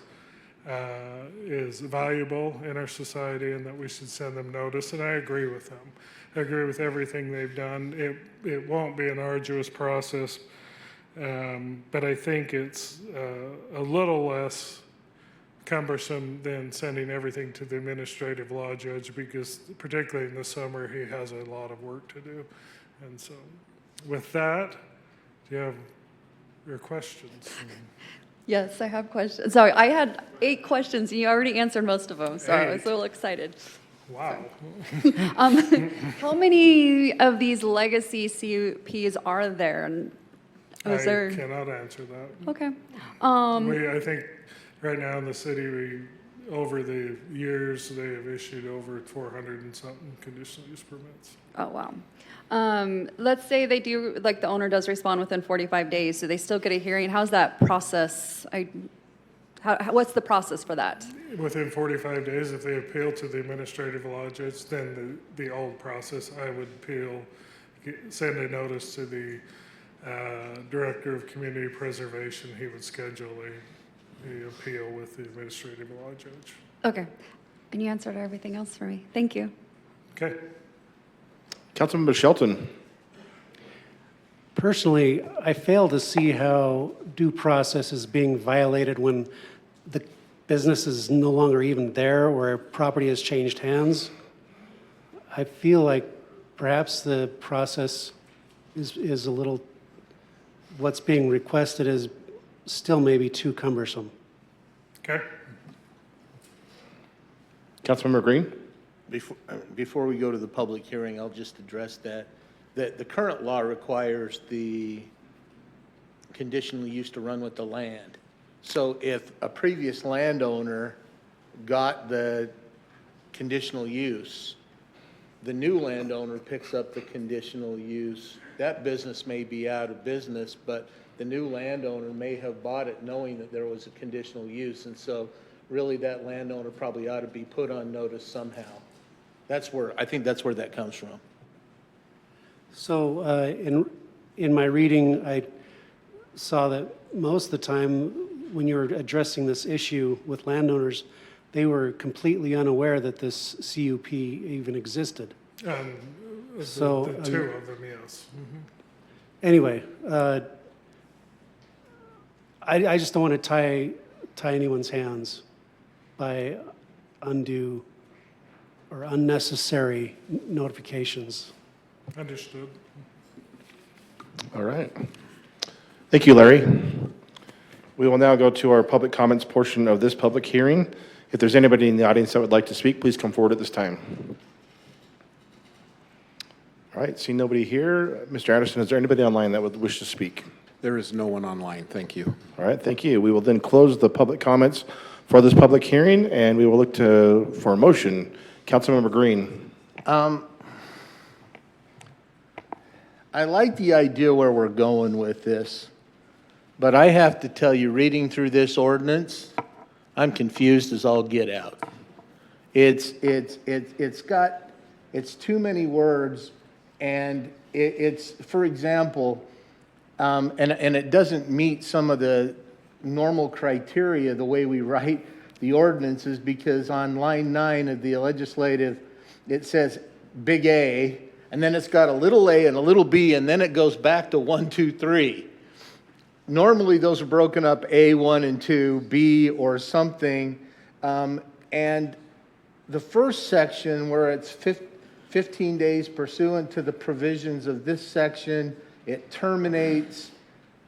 is valuable in our society and that we should send them notice, and I agree with them. I agree with everything they've done. It won't be an arduous process, but I think it's a little less cumbersome than sending everything to the administrative law judge, because particularly in the summer, he has a lot of work to do. And so with that, do you have your questions? Yes, I have questions. Sorry, I had 8 questions, and you already answered most of them, so I was a little excited. Wow. How many of these legacy CUPs are there? And I cannot answer that. Okay. I think right now in the city, over the years, they have issued over 400 and something conditional use permits. Oh, wow. Let's say they do, like the owner does respond within 45 days. Do they still get a hearing? How's that process? What's the process for that? Within 45 days, if they appeal to the administrative law judge, then the old process, I would appeal, send a notice to the Director of Community Preservation. He would schedule the appeal with the administrative law judge. Okay. And you answered everything else for me. Thank you. Okay. Councilmember Shelton. Personally, I fail to see how due process is being violated when the business is no longer even there or property has changed hands. I feel like perhaps the process is a little, what's being requested is still maybe too cumbersome. Okay. Councilmember Green. Before we go to the public hearing, I'll just address that the current law requires the conditional use to run with the land. So if a previous landowner got the conditional use, the new landowner picks up the conditional use, that business may be out of business, but the new landowner may have bought it knowing that there was a conditional use. And so really that landowner probably ought to be put on notice somehow. I think that's where that comes from. So in my reading, I saw that most of the time when you were addressing this issue with landowners, they were completely unaware that this CUP even existed. So the two of them, yes. Mm-hmm. Anyway, I just don't want to tie anyone's hands by undue or unnecessary notifications. Understood. All right. Thank you, Larry. We will now go to our public comments portion of this public hearing. If there's anybody in the audience that would like to speak, please come forward at this time. All right, see nobody here. Mr. Anderson, is there anybody online that would wish to speak? There is no one online. Thank you. All right, thank you. We will then close the public comments for this public hearing, and we will look for a motion. Councilmember Green. I like the idea where we're going with this, but I have to tell you, reading through this ordinance, I'm confused as all get out. It's too many words, and it's, for example, and it doesn't meet some of the normal criteria the way we write the ordinances, because on line 9 of the legislative, it says big A, and then it's got a little a and a little b, and then it goes back to 1, 2, 3. Normally, those are broken up A, 1, and 2, B, or something. And the first section, where it's 15 days pursuant to the provisions of this section, it terminates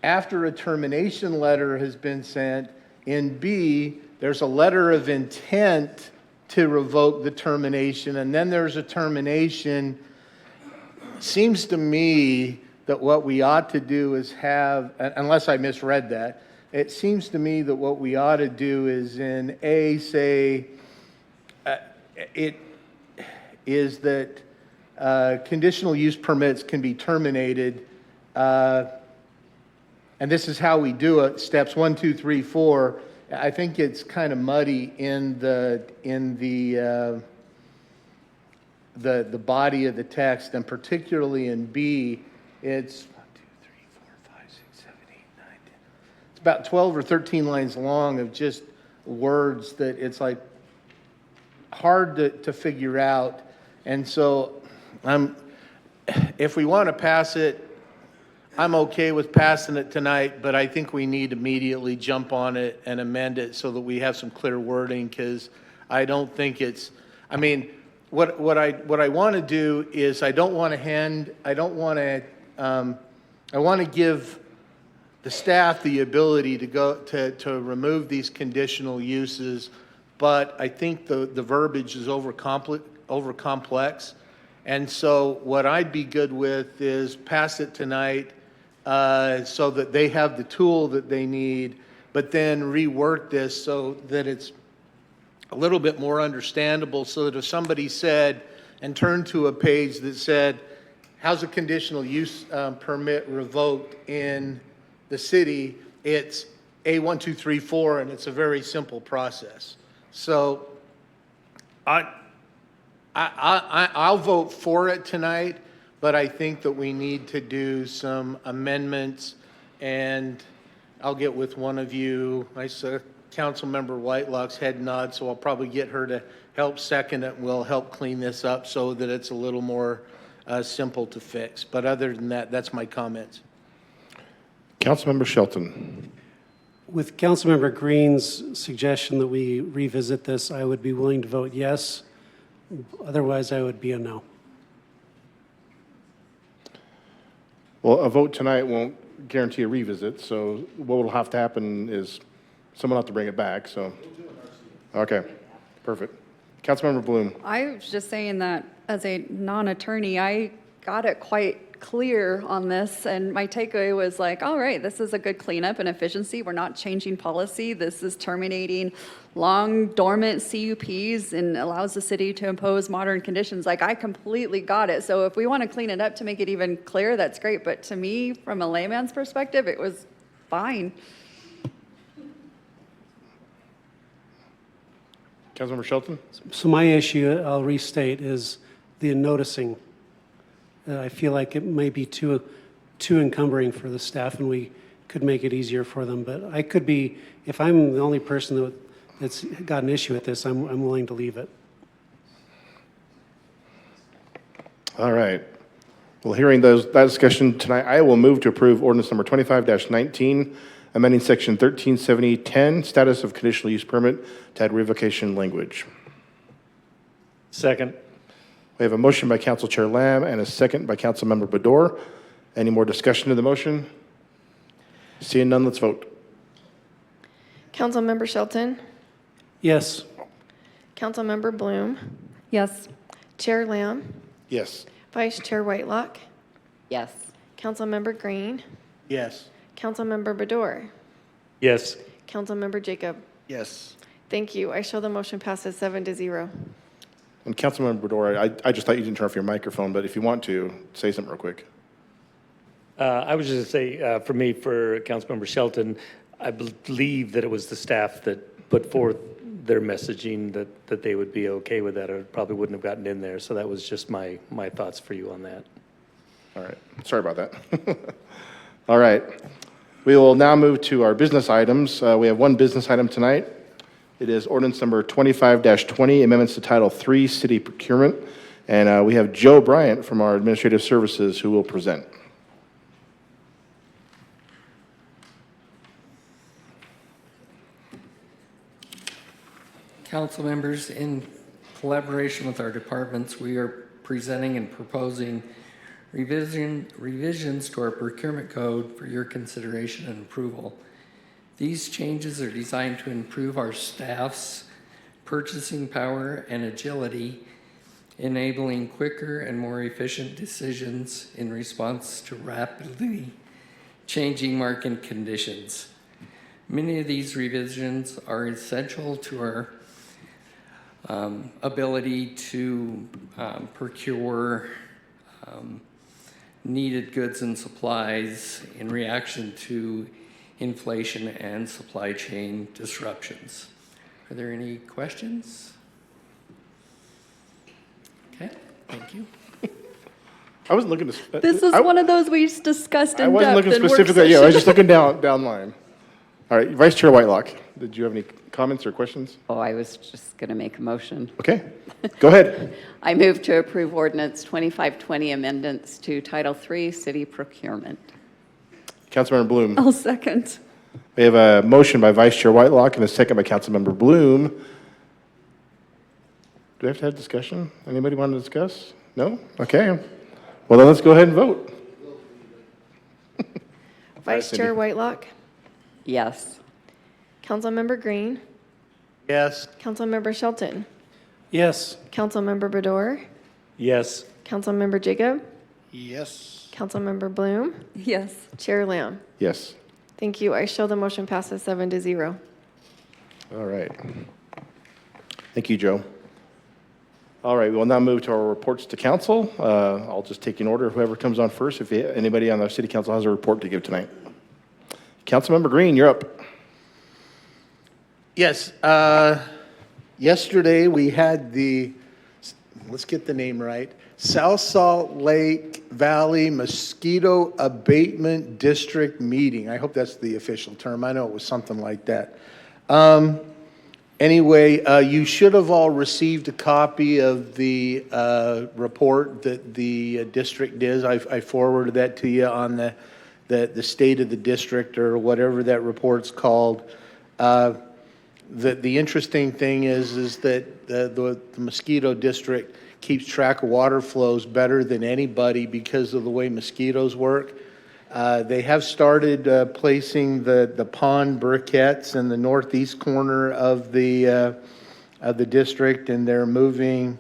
after a termination letter has been sent. In B, there's a letter of intent to revoke the termination, and then there's a termination. Seems to me that what we ought to do is have, unless I misread that, it seems to me that what we ought to do is in A, say, it is that conditional use permits can be terminated, and this is how we do it, steps 1, 2, 3, 4. I think it's kind of muddy in the body of the text, and particularly in B, it's 1, 2, 3, 4, 5, 6, 7, 8, 9, 10. It's about 12 or 13 lines long of just words that it's like hard to figure out. And so if we want to pass it, I'm okay with passing it tonight, but I think we need to immediately jump on it and amend it so that we have some clear wording, because I don't think it's, I mean, what I want to do is I want to give the staff the ability to go to remove these conditional uses, but I think the verbiage is over complex. And so what I'd be good with is pass it tonight so that they have the tool that they need, but then rework this so that it's a little bit more understandable, so that if somebody said and turned to a page that said, how's a conditional use permit revoked in the city, it's A1, 2, 3, 4, and it's a very simple process. So I'll vote for it tonight, but I think that we need to do some amendments, and I'll get with one of you. I saw Councilmember Whitelock's head nod, so I'll probably get her to help second it, and we'll help clean this up so that it's a little more simple to fix. But other than that, that's my comments. Councilmember Shelton. With Councilmember Green's suggestion that we revisit this, I would be willing to vote yes. Otherwise, I would be a no. Well, a vote tonight won't guarantee a revisit, so what will have to happen is someone will have to bring it back, so. Okay, perfect. Councilmember Bloom. I was just saying that as a non-attorney, I got it quite clear on this, and my takeaway was like, all right, this is a good cleanup and efficiency. We're not changing policy. This is terminating long dormant CUPs and allows the city to impose modern conditions. Like, I completely got it. So if we want to clean it up to make it even clearer, that's great. But to me, from a layman's perspective, it was fine. Councilmember Shelton? So my issue, I'll restate, is the noticing. I feel like it may be too encumbering for the staff, and we could make it easier for them. But I could be, if I'm the only person that's got an issue with this, I'm willing to leave it. All right. Well, hearing that discussion tonight, I will move to approve ordinance number 25-19, amending section 137010, status of conditional use permit to add revocation language. Second. We have a motion by Council Chair Lamb and a second by Councilmember Bador. Any more discussion of the motion? Seeing none, let's vote. Councilmember Shelton, Yes. Councilmember Bloom, Yes. Chair Lamb, Yes. Vice Chair Whitelock, Yes. Councilmember Green, Yes. Councilmember Bador, Yes. Councilmember Jacob. Yes. Thank you. I show the motion passes 7-0. And Councilmember Bador, I just thought you didn't turn off your microphone, but if you want to, say something real quick. I was just going to say, for me, for Councilmember Shelton, I believe that it was the staff that put forth their messaging that they would be okay with that, or it probably wouldn't have gotten in there. So that was just my thoughts for you on that. All right, sorry about that. All right, we will now move to our business items. We have one business item tonight. It is ordinance number 25-20, amendments to Title III, City Procurement. And we have Joe Bryant from our Administrative Services who will present. Council members, in collaboration with our departments, we are presenting and proposing revisions to our procurement code for your consideration and approval. These changes are designed to improve our staff's purchasing power and agility, enabling quicker and more efficient decisions in response to rapidly changing market conditions. Many of these revisions are essential to our ability to procure needed goods and supplies in reaction to inflation and supply chain disruptions. Are there any questions? Okay, thank you. I wasn't looking to. This is one of those we discussed in I wasn't depth looking in work specifically. Yeah, I was session. just looking down line. All right, Vice Chair Whitelock, did you have any comments or questions? Oh, I was just going to make a motion. Okay, go ahead. I move to approve ordinance 25-20 amendments to Title III, City Procurement. Councilmember Bloom. I'll second. We have a motion by Vice Chair Whitelock and a second by Councilmember Bloom. Do we have to have discussion? Anybody want to discuss? No? Okay. Well, then let's go ahead and vote. Vice Chair Whitelock, Yes. Councilmember Green, Yes. Councilmember Shelton, Yes. Councilmember Bador, Yes. Councilmember Jacob, Yes. Councilmember Bloom, Yes. Chair Lamb. Yes. Thank you. I show the motion passes 7-0. All right. Thank you, Joe. All right, we will now move to our reports to council. I'll just take in order whoever comes on first. If anybody on the city council has a report to give tonight. Councilmember Green, you're up. Yes, yesterday we had the, let's get the name right, South Salt Lake Valley Mosquito Abatement District meeting. I hope that's the official term. I know it was something like that. Anyway, you should have all received a copy of the report that the district did. I forwarded that to you on the state of the district or whatever that report's called. The interesting thing is that the mosquito district keeps track of water flows better than anybody because of the way mosquitoes work. They have started placing the pond briquettes in the northeast corner of the district, and they're moving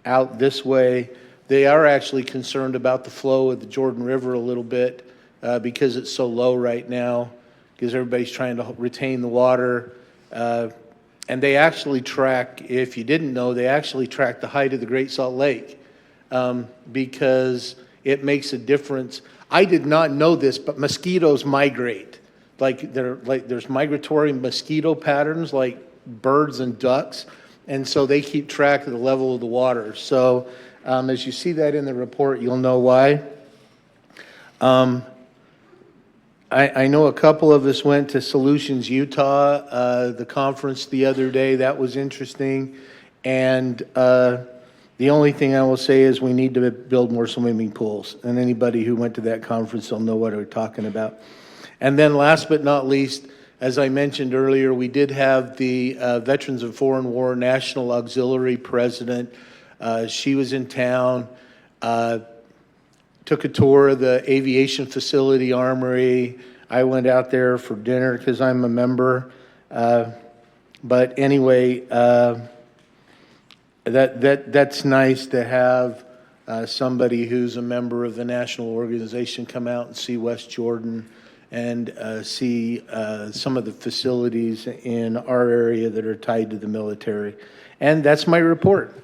out this way. They are actually concerned about the flow of the Jordan River a little bit because it's so low right now, because everybody's trying to retain the water. And they actually track, if you didn't know, they actually track the height of the Great Salt Lake because it makes a difference. I did not know this, but mosquitoes migrate. There's migratory mosquito patterns like birds and ducks, and so they keep track of the level of the water. So as you see that in the report, you'll know why. I know a couple of us went to Solutions Utah, the conference the other day. That was interesting. And the only thing I will say is we need to build more swimming pools. And anybody who went to that conference will know what we're talking about. And then last but not least, as I mentioned earlier, we did have the Veterans of Foreign War National Auxiliary President. She was in town. Took a tour of the aviation facility armory. I went out there for dinner because I'm a member. But anyway, that's nice to have somebody who's a member of the national organization come out and see West Jordan and see some of the facilities in our area that are tied to the military. And that's my report.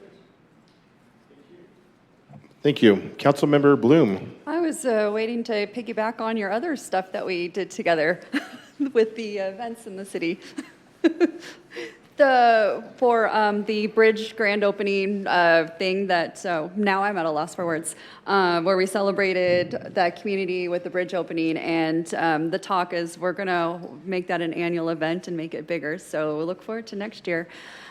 Thank you. Councilmember Bloom. I was waiting to piggyback on your other stuff that we did together with the events in the city. For the bridge grand opening thing that, so now I'm at a loss for words, where we celebrated that community with the bridge opening, and the talk is we're gonna make that an annual event and make it bigger, so we look forward to next year.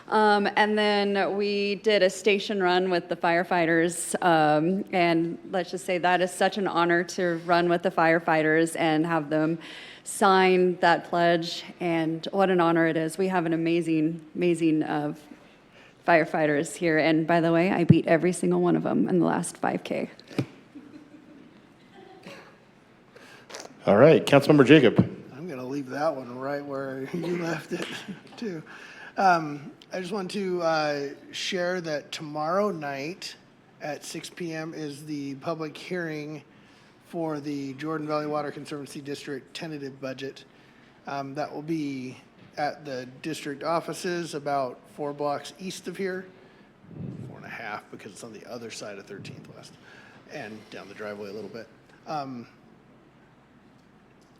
And then we did a station run with the firefighters, and let's just say that is such an honor to run with the firefighters and have them sign that pledge, and what an honor it is. We have an amazing firefighters here, and by the way, I beat every single one of them in the last 5K. All right, Councilmember Jacob. I'm going to leave that one right where you left it, too. I just want to share that tomorrow night at 6 p.m. is the public hearing for the Jordan Valley Water Conservancy District tentative budget. That will be at the district offices about 4 blocks east of here, 4.5 because it's on the other side of 13th West, and down the driveway a little bit.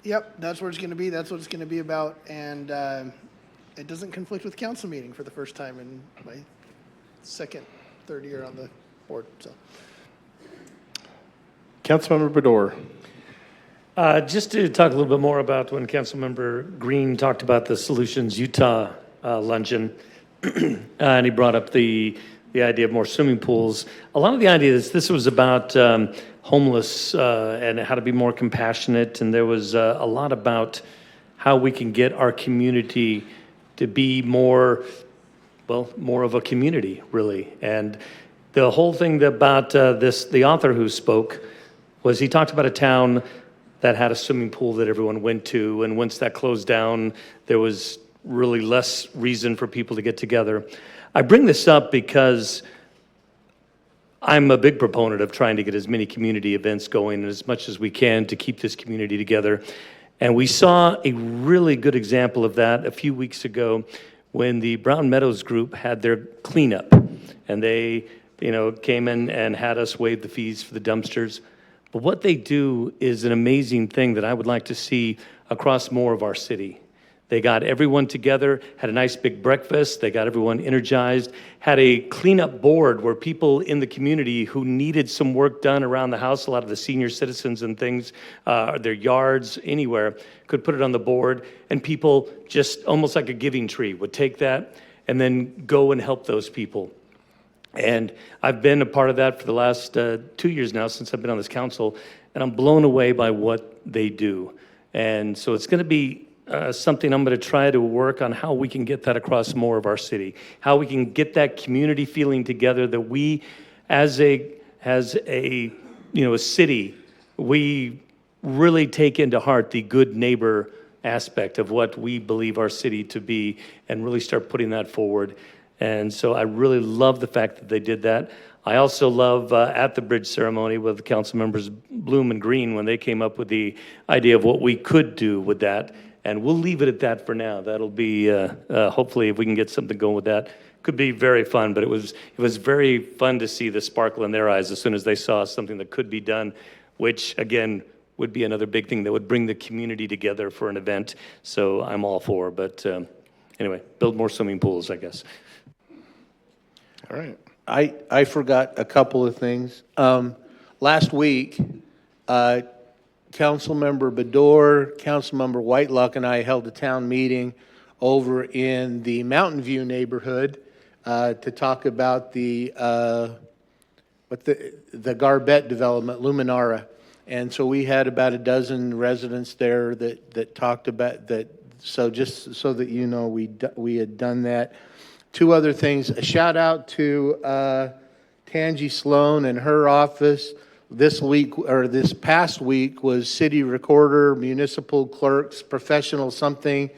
Yep, that's where it's going to be. That's what it's going to be about, and it doesn't conflict with council meeting for the first time in my third year on the board. So, Councilmember Bador. Just to talk a little bit more about when Councilmember Green talked about the Solutions Utah luncheon, and he brought up the idea of more swimming pools. A lot of the idea is this was about homeless and how to be more compassionate, and there was a lot about how we can get our community to be more of a community, really. And the whole thing about the author who spoke was he talked about a town that had a swimming pool that everyone went to, and once that closed down, there was really less reason for people to get together. I bring this up because I'm a big proponent of trying to get as many community events going as much as we can to keep this community together. And we saw a really good example of that a few weeks ago when the Brown Meadows group had their cleanup, and they, came in and had us waive the fees for the dumpsters. But what they do is an amazing thing that I would like to see across more of our city. They got everyone together, had a nice big breakfast, they got everyone energized, had a cleanup board where people in the community who needed some work done around the house, a lot of the senior citizens and things, their yards, anywhere, could put it on the board, and people just almost like a giving tree would take that and then go and help those people. And I've been a part of that for the last 2 years now since I've been on this council, and I'm blown away by what they do. And so it's going to be something I'm going to try to work on how we can get that across more of our city, how we can get that community feeling together, that we, as a city, we really take into heart the good neighbor aspect of what we believe our city to be, and really start putting that forward. And so I really love the fact that they did that. I also love at the bridge ceremony with council members Bloom and Green when they came up with the idea of what we could do with that. And we'll leave it at that for now. That'll be, hopefully, if we can get something going with that, could be very fun. But it was very fun to see the sparkle in their eyes as soon as they saw something that could be done, which, again, would be another big thing that would bring the community together for an event. So I'm all for. But anyway, build more swimming pools, I guess. All right. I forgot a couple of things. Last week, Councilmember Bador, Councilmember Whitelock, and I held a town meeting over in the Mountain View neighborhood to talk about the Garbett development, Luminara. And so we had about a dozen residents there that talked about that. So just so that you know, we had done that. Two other things. A shout out to Tangi Sloan and her office. This past week was city recorder, municipal clerks, professional something.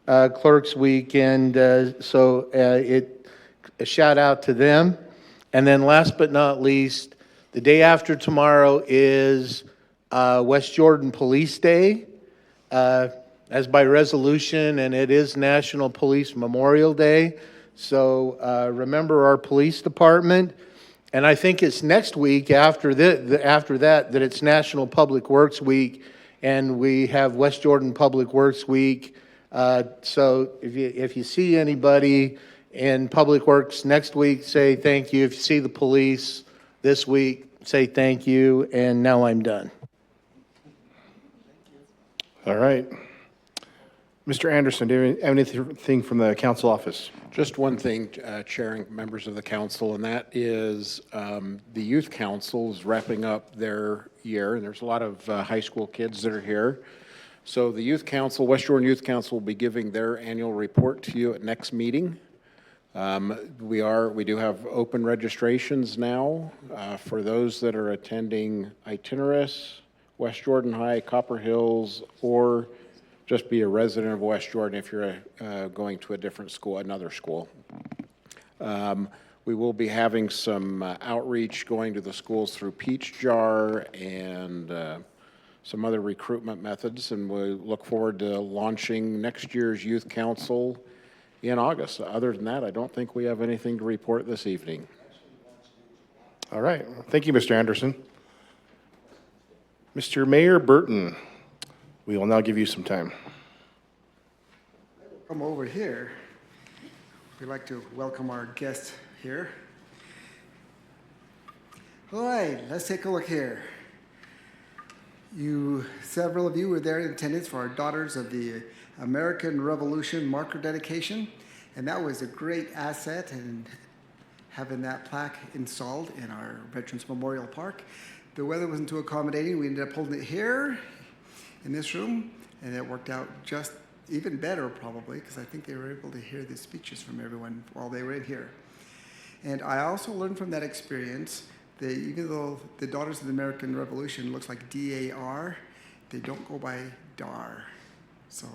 Clerks Week, and a shout out to them. And then last but not least, the day after tomorrow is West Jordan Police Day, as by resolution, and it is National Police Memorial Day. So remember our police department. And I think it's next week after that it's National Public Works Week, and we have West Jordan Public Works Week. So if you see anybody in Public Works next week, say thank you. If you see the police this week, say thank you. And now I'm done. All right. Mr. Anderson, do you have anything from the council office? Just one thing, Chair and members of the council, and that is the Youth Council is wrapping up their year, and there's a lot of high school kids that are here. So the Youth Council, West Jordan Youth Council, will be giving their annual report to you at next meeting. We do have open registrations now for those that are attending Itinerus, West Jordan High, Copper Hills, or just be a resident of West Jordan if you're going to a different school, another school. We will be having some outreach going to the schools through Peach Jar and some other recruitment methods, and we look forward to launching next year's Youth Council in August. Other than that, I don't think we have anything to report this evening. All right. Thank you, Mr. Anderson. Mr. Mayor Burton, we will now give you some time. Come over here. We'd like to welcome our guest here. All right, let's take a look here. Several of you were there in attendance for our Daughters of the American Revolution marker dedication, and that was a great asset in having that plaque installed in our Veterans Memorial Park. The weather wasn't too accommodating. We ended up holding it here in this room, and it worked out just even better probably, because I think they were able to hear the speeches from everyone while they were in here. And I also learned from that experience that even though the Daughters of the American Revolution looks like D-A-R, they don't go by DAR. So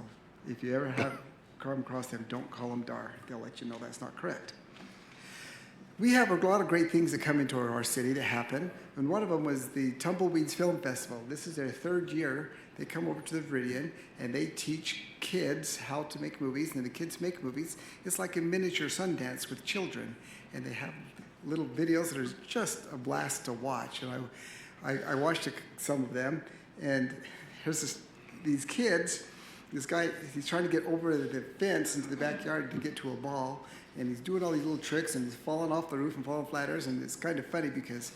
if you ever have come across them, don't call them DAR. They'll let you know that's not correct. We have a lot of great things that come into our city that happen, and one of them was the Tumbleweeds Film Festival. This is their third year. They come over to the Viridian, and they teach kids how to make movies, and the kids make movies. It's like a miniature Sundance with children, and they have little videos that are just a blast to watch. And I watched some of them, and here's these kids. This guy, he's trying to get over the fence into the backyard to get to a ball, and he's doing all these little tricks, and he's falling off the roof and falling flat earth, and it's kind of funny because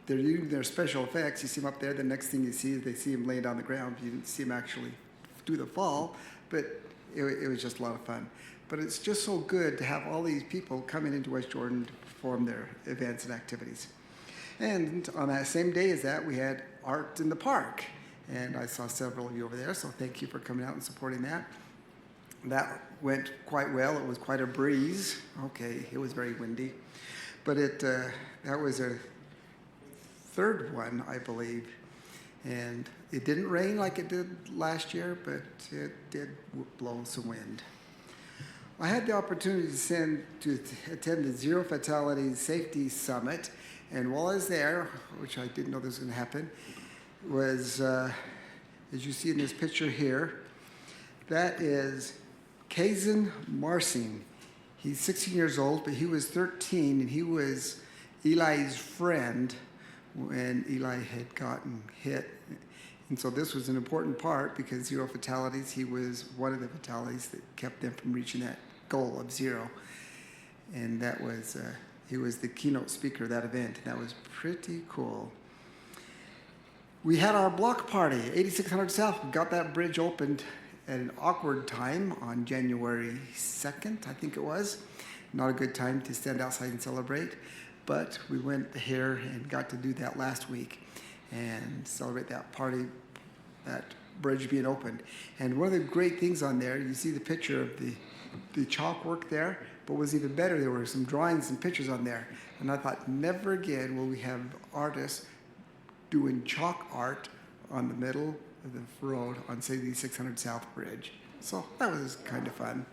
they're using their special effects. You see him up there, the next thing you see is they see him laying down the ground. You didn't see him actually do the fall, but it was just a lot of fun. But it's just so good to have all these people coming into West Jordan to perform their events and activities. And on that same day as that, we had Art in the Park. And I saw several of you over there, so thank you for coming out and supporting that. That went quite well. It was quite a breeze. Okay, it was very windy. But that was a third one, I believe. And it didn't rain like it did last year, but it did blow some wind. I had the opportunity to attend the Zero Fatalities Safety Summit, and while I was there, which I didn't know this was going to happen, was, as you see in this picture here, that is Kazan Marsing. He's 16 years old, but he was 13, and he was Eli's friend when Eli had gotten hit. And so this was an important part because Zero Fatalities, he was one of the fatalities that kept them from reaching that goal of zero. And that was, he was the keynote speaker of that event, and that was pretty cool. We had our block party, 8600 South. We got that bridge opened at an awkward time on January 2nd, I think it was. Not a good time to stand outside and celebrate, but we went here and got to do that last week and celebrate that party, that bridge being opened. And one of the great things on there, you see the picture of the chalk work there, but what was even better, there were some drawings and pictures on there. And I thought, never again will we have artists doing chalk art on the middle of the road on, say, the 600 South Bridge. So that was kind of fun.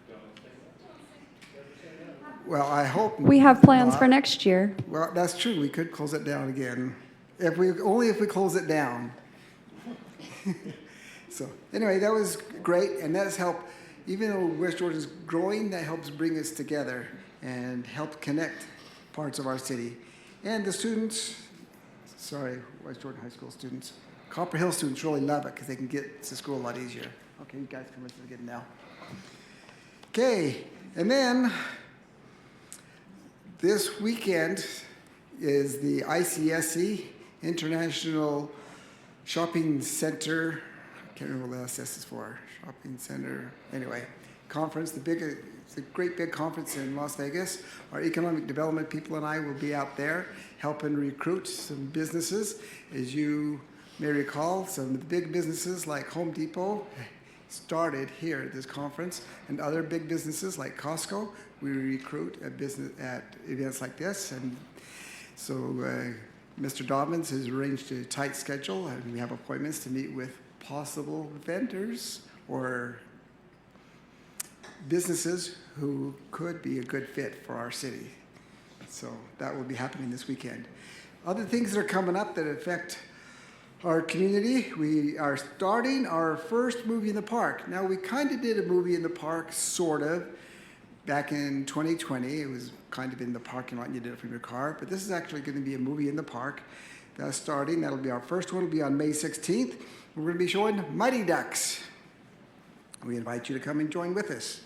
Well, I hope. We have plans not. for next year. Well, that's true. We could close it down again. Only if we close it down. So anyway, that was great, and that's helped. Even though West Jordan is growing, that helps bring us together and help connect parts of our city. And the students, West Jordan High School students, Copper Hill students really love it because they can get to school a lot easier. Okay, you guys can listen again now. Okay, and then this weekend is the ICSC, International Shopping Center. I can't remember what else this is for. Shopping Center. Anyway, conference. It's a great big conference in Las Vegas. Our economic development people and I will be out there helping recruit some businesses. As you may recall, some of the big businesses like Home Depot started here at this conference, and other big businesses like Costco. We recruit at events like this, and so Mr. Dobbins has arranged a tight schedule, and we have appointments to meet with possible vendors or businesses who could be a good fit for our city. So that will be happening this weekend. Other things that are coming up that affect our community, we are starting our first movie in the park. Now, we kind of did a movie in the park, sort of, back in 2020. It was kind of in the parking lot and you did it from your car, but this is actually going to be a movie in the park. That's starting. That'll be our first one. It'll be on May 16th. We're going to be showing Mighty Ducks. We invite you to come and join with us.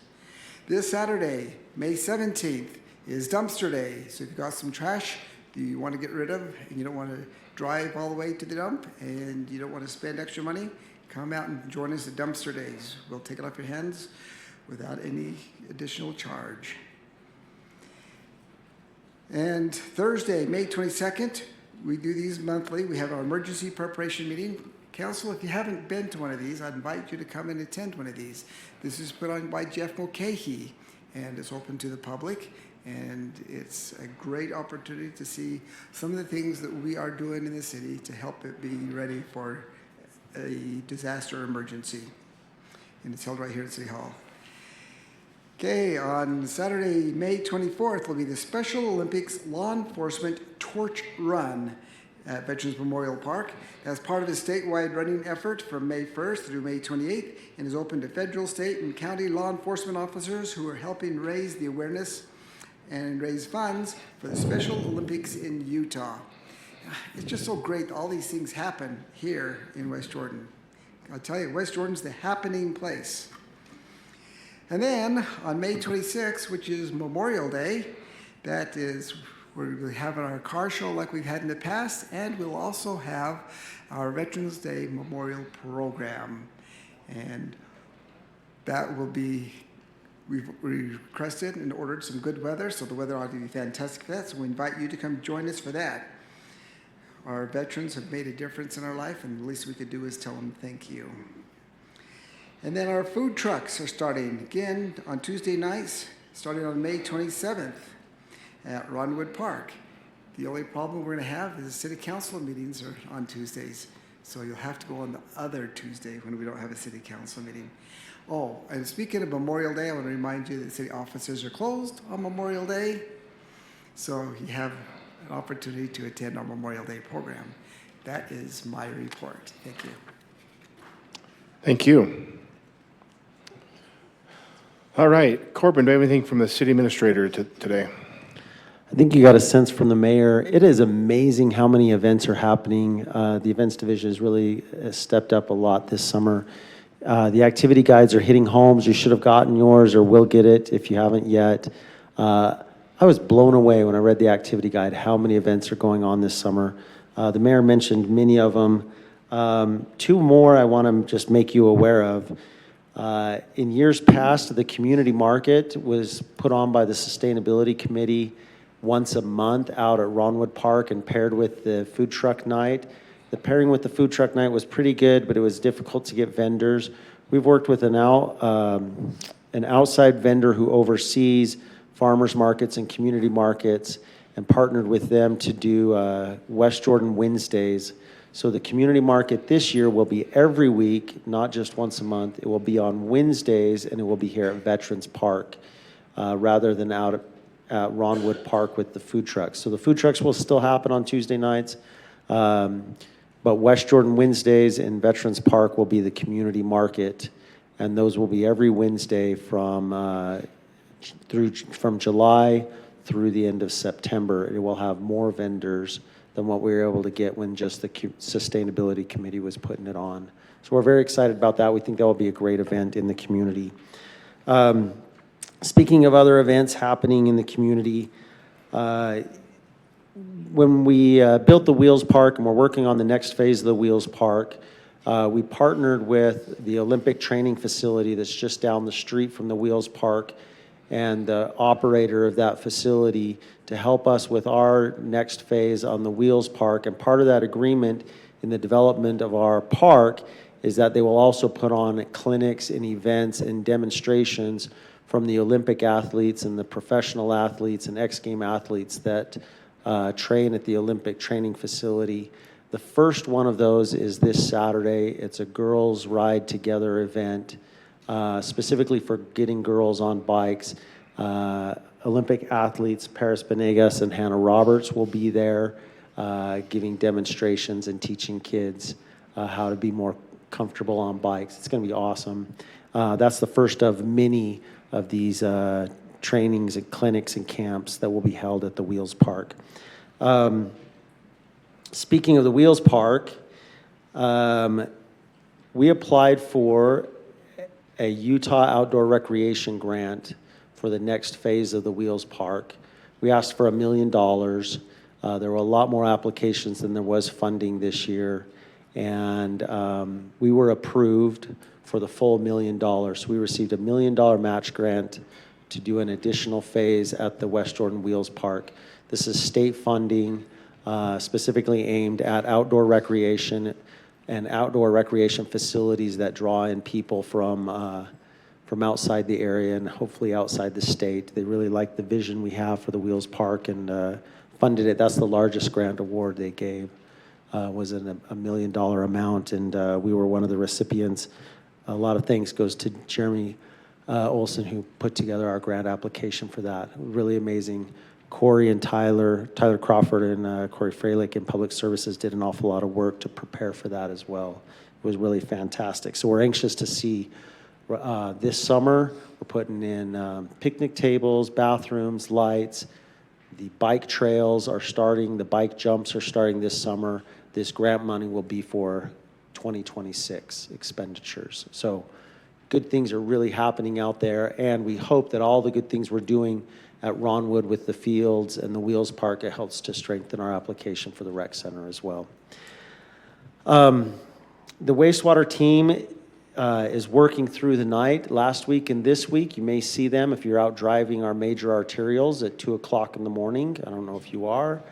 This Saturday, May 17th, is Dumpster Day. So if you've got some trash you want to get rid of and you don't want to drive all the way to the dump and you don't want to spend extra money, come out and join us at Dumpster Days. We'll take it off your hands without any additional charge. And Thursday, May 22nd, we do these monthly. We have our emergency preparation meeting. Council, if you haven't been to one of these, I'd invite you to come and attend one of these. This is put on by Jeff Mulcahy, and it's open to the public, and it's a great opportunity to see some of the things that we are doing in the city to help it be ready for a disaster emergency. And it's held right here at City Hall. Okay, on Saturday, May 24th, will be the Special Olympics Law Enforcement Torch Run at Veterans Memorial Park. That's part of a statewide running effort from May 1st through May 28th and is open to federal, state, and county law enforcement officers who are helping raise the awareness and raise funds for the Special Olympics in Utah. It's just so great that all these things happen here in West Jordan. I'll tell you, West Jordan's the happening place. And then on May 26th, which is Memorial Day, that is where we're having our car show like we've had in the past, and we'll also have our Veterans Day Memorial Program. And that will be, we've requested and ordered some good weather, so the weather ought to be fantastic for that, so we invite you to come join us for that. Our veterans have made a difference in our life, and the least we could do is tell them thank you. And then our food trucks are starting again on Tuesday nights, starting on May 27th at Ronwood Park. The only problem we're going to have is the city council meetings are on Tuesdays. So you'll have to go on the other Tuesday when we don't have a city council meeting. Oh, and speaking of Memorial Day, I want to remind you that city offices are closed on Memorial Day. So you have an opportunity to attend our Memorial Day program. That is my report. Thank you. Thank you. All right, Corbin, do you have anything from the city administrator today? I think you got a sense from the mayor. It is amazing how many events are happening. The events division has really stepped up a lot this summer. The activity guides are hitting homes. You should have gotten yours or will get it if you haven't yet. I was blown away when I read the activity guide, how many events are going on this summer. The mayor mentioned many of them. Two more I want to just make you aware of. In years past, the community market was put on by the Sustainability Committee once a month out at Ronwood Park and paired with the food truck night. The pairing with the food truck night was pretty good, but it was difficult to get vendors. We've worked with an outside vendor who oversees farmers markets and community markets and partnered with them to do West Jordan Wednesdays. So the community market this year will be every week, not just once a month. It will be on Wednesdays, and it will be here at Veterans Park rather than out at Ronwood Park with the food trucks. So the food trucks will still happen on Tuesday nights, but West Jordan Wednesdays and Veterans Park will be the community market, and those will be every Wednesday from July through the end of September. It will have more vendors than what we were able to get when just the Sustainability Committee was putting it on. So we're very excited about that. We think that will be a great event in the community. Speaking of other events happening in the community, when we built the Wheels Park, and we're working on the next phase of the Wheels Park, we partnered with the Olympic Training Facility that's just down the street from the Wheels Park and the operator of that facility to help us with our next phase on the Wheels Park. And part of that agreement in the development of our park is that they will also put on clinics and events and demonstrations from the Olympic athletes and the professional athletes and X-Game athletes that train at the Olympic Training Facility. The first one of those is this Saturday. It's a girls ride together event, specifically for getting girls on bikes. Olympic athletes Paris Benegas and Hannah Roberts will be there giving demonstrations and teaching kids how to be more comfortable on bikes. It's going to be awesome. That's the first of many of these trainings and clinics and camps that will be held at the Wheels Park. Speaking of the Wheels Park, we applied for a Utah Outdoor Recreation Grant for the next phase of the Wheels Park. We asked for $1 million. There were a lot more applications than there was funding this year, and we were approved for the full $1 million. So we received $1 million match grant to do an additional phase at the West Jordan Wheels Park. This is state funding specifically aimed at outdoor recreation and outdoor recreation facilities that draw in people from outside the area and hopefully outside the state. They really like the vision we have for the Wheels Park and funded it. That's the largest grant award they gave, was a $1 million amount, and we were one of the recipients. A lot of thanks goes to Jeremy Olson, who put together our grant application for that. Really amazing. Corey and Tyler Crawford and Corey Freilich in Public Services did an awful lot of work to prepare for that as well. It was really fantastic. So we're anxious to see this summer. We're putting in picnic tables, bathrooms, lights. The bike trails are starting. The bike jumps are starting this summer. This grant money will be for 2026 expenditures. So good things are really happening out there, and we hope that all the good things we're doing at Ronwood with the fields and the Wheels Park, it helps to strengthen our application for the rec center as well. The wastewater team is working through the night last week and this week. You may see them if you're out driving our major arterials at 2 o'clock in the morning. I don't know if you are,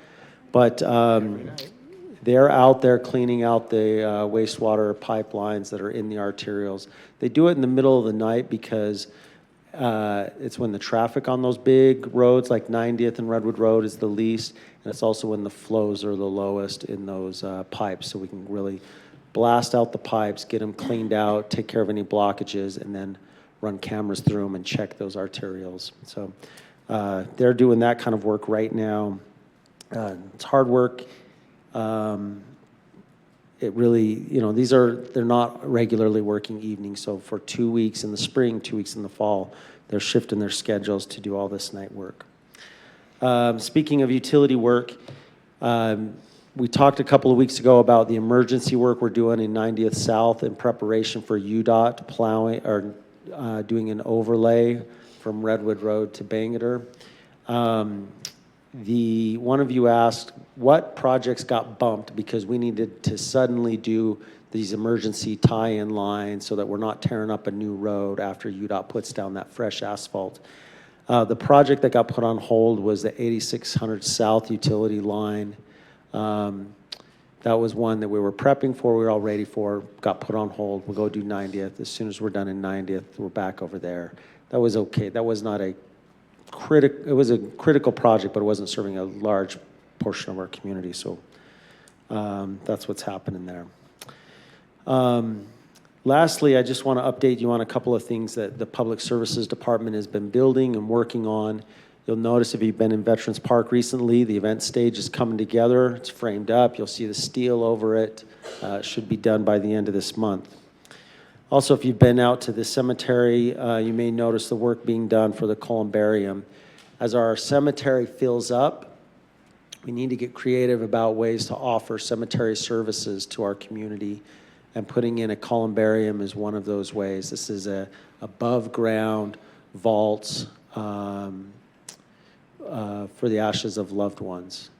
but they're out there cleaning out the wastewater pipelines that are in the arterials. They do it in the middle of the night because it's when the traffic on those big roads like 90th and Redwood Road is the least, and it's also when the flows are the lowest in those pipes, so we can really blast out the pipes, get them cleaned out, take care of any blockages, and then run cameras through them and check those arterials. So they're doing that kind of work right now. It's hard work. It really, they're not regularly working evenings. So for 2 weeks in the spring, 2 weeks in the fall, they're shifting their schedules to do all this night work. Speaking of utility work, we talked a couple of weeks ago about the emergency work we're doing in 90th South in preparation for UDOT plowing or doing an overlay from Redwood Road to Bangerter. One of you asked what projects got bumped because we needed to suddenly do these emergency tie-in lines so that we're not tearing up a new road after UDOT puts down that fresh asphalt. The project that got put on hold was the 8600 South utility line. That was one that we were prepping for, we were all ready for, got put on hold. We'll go do 90th. As soon as we're done in 90th, we're back over there. That was okay. That was not it was a critical project, but it wasn't serving a large portion of our community, so That's what's happening there. Lastly, I just want to update you on a couple of things that the Public Services Department has been building and working on. You'll notice if you've been in Veterans Park recently, the event stage is coming together. It's framed up. You'll see the steel over it. It should be done by the end of this month. Also, if you've been out to the cemetery, you may notice the work being done for the columbarium. As our cemetery fills up, we need to get creative about ways to offer cemetery services to our community, and putting in a columbarium is one of those ways. This is a above-ground vaults for the ashes of loved ones.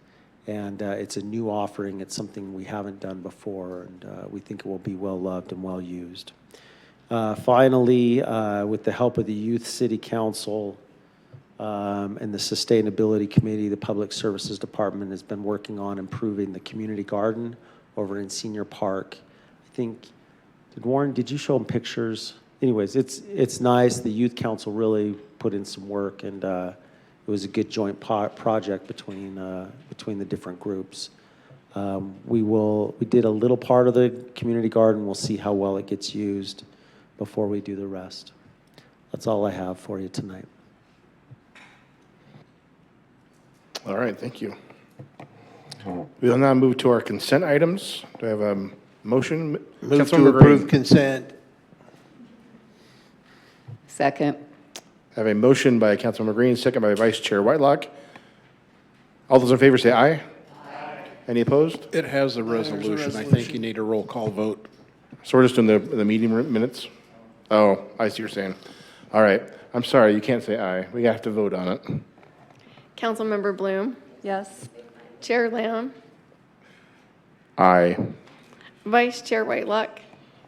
And it's a new offering. It's something we haven't done before, and we think it will be well-loved and well-used. Finally, with the help of the Youth City Council and the Sustainability Committee, the Public Services Department has been working on improving the community garden over in Senior Park. I think, Warren, did you show them pictures? Anyways, it's nice. The Youth Council really put in some work, and it was a good joint project between the different groups. We did a little part of the community garden. We'll see how well it gets used before we do the rest. That's all I have for you tonight. All right, thank you. We will now move to our consent items. Do I have a motion? Move to Councilmember approve Green. consent. Second. I have a motion by Councilmember Green, second by Vice Chair Whitelock. All those in favor say aye. Aye. Any opposed? It has a resolution. I think you need a roll call vote. So we're just doing the meeting minutes? Oh, I see what you're saying. All right. I'm sorry, you can't say aye. We have to vote on it. Councilmember Bloom, Yes. Chair Lamb, Aye. Vice Chair Whitelock,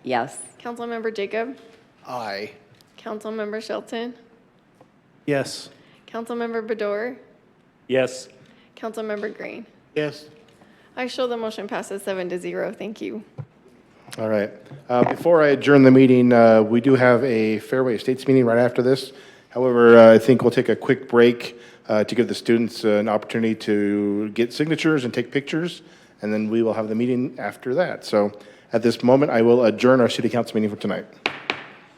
Yes. Councilmember Jacob, Aye. Councilmember Shelton, Yes. Councilmember Bador, Yes. Councilmember Green. Yes. I show the motion passes 7-0. Thank you. All right. Before I adjourn the meeting, we do have a Fairway Estates meeting right after this. However, I think we'll take a quick break to give the students an opportunity to get signatures and take pictures, and then we will have the meeting after that. So at this moment, I will adjourn our city council meeting for tonight.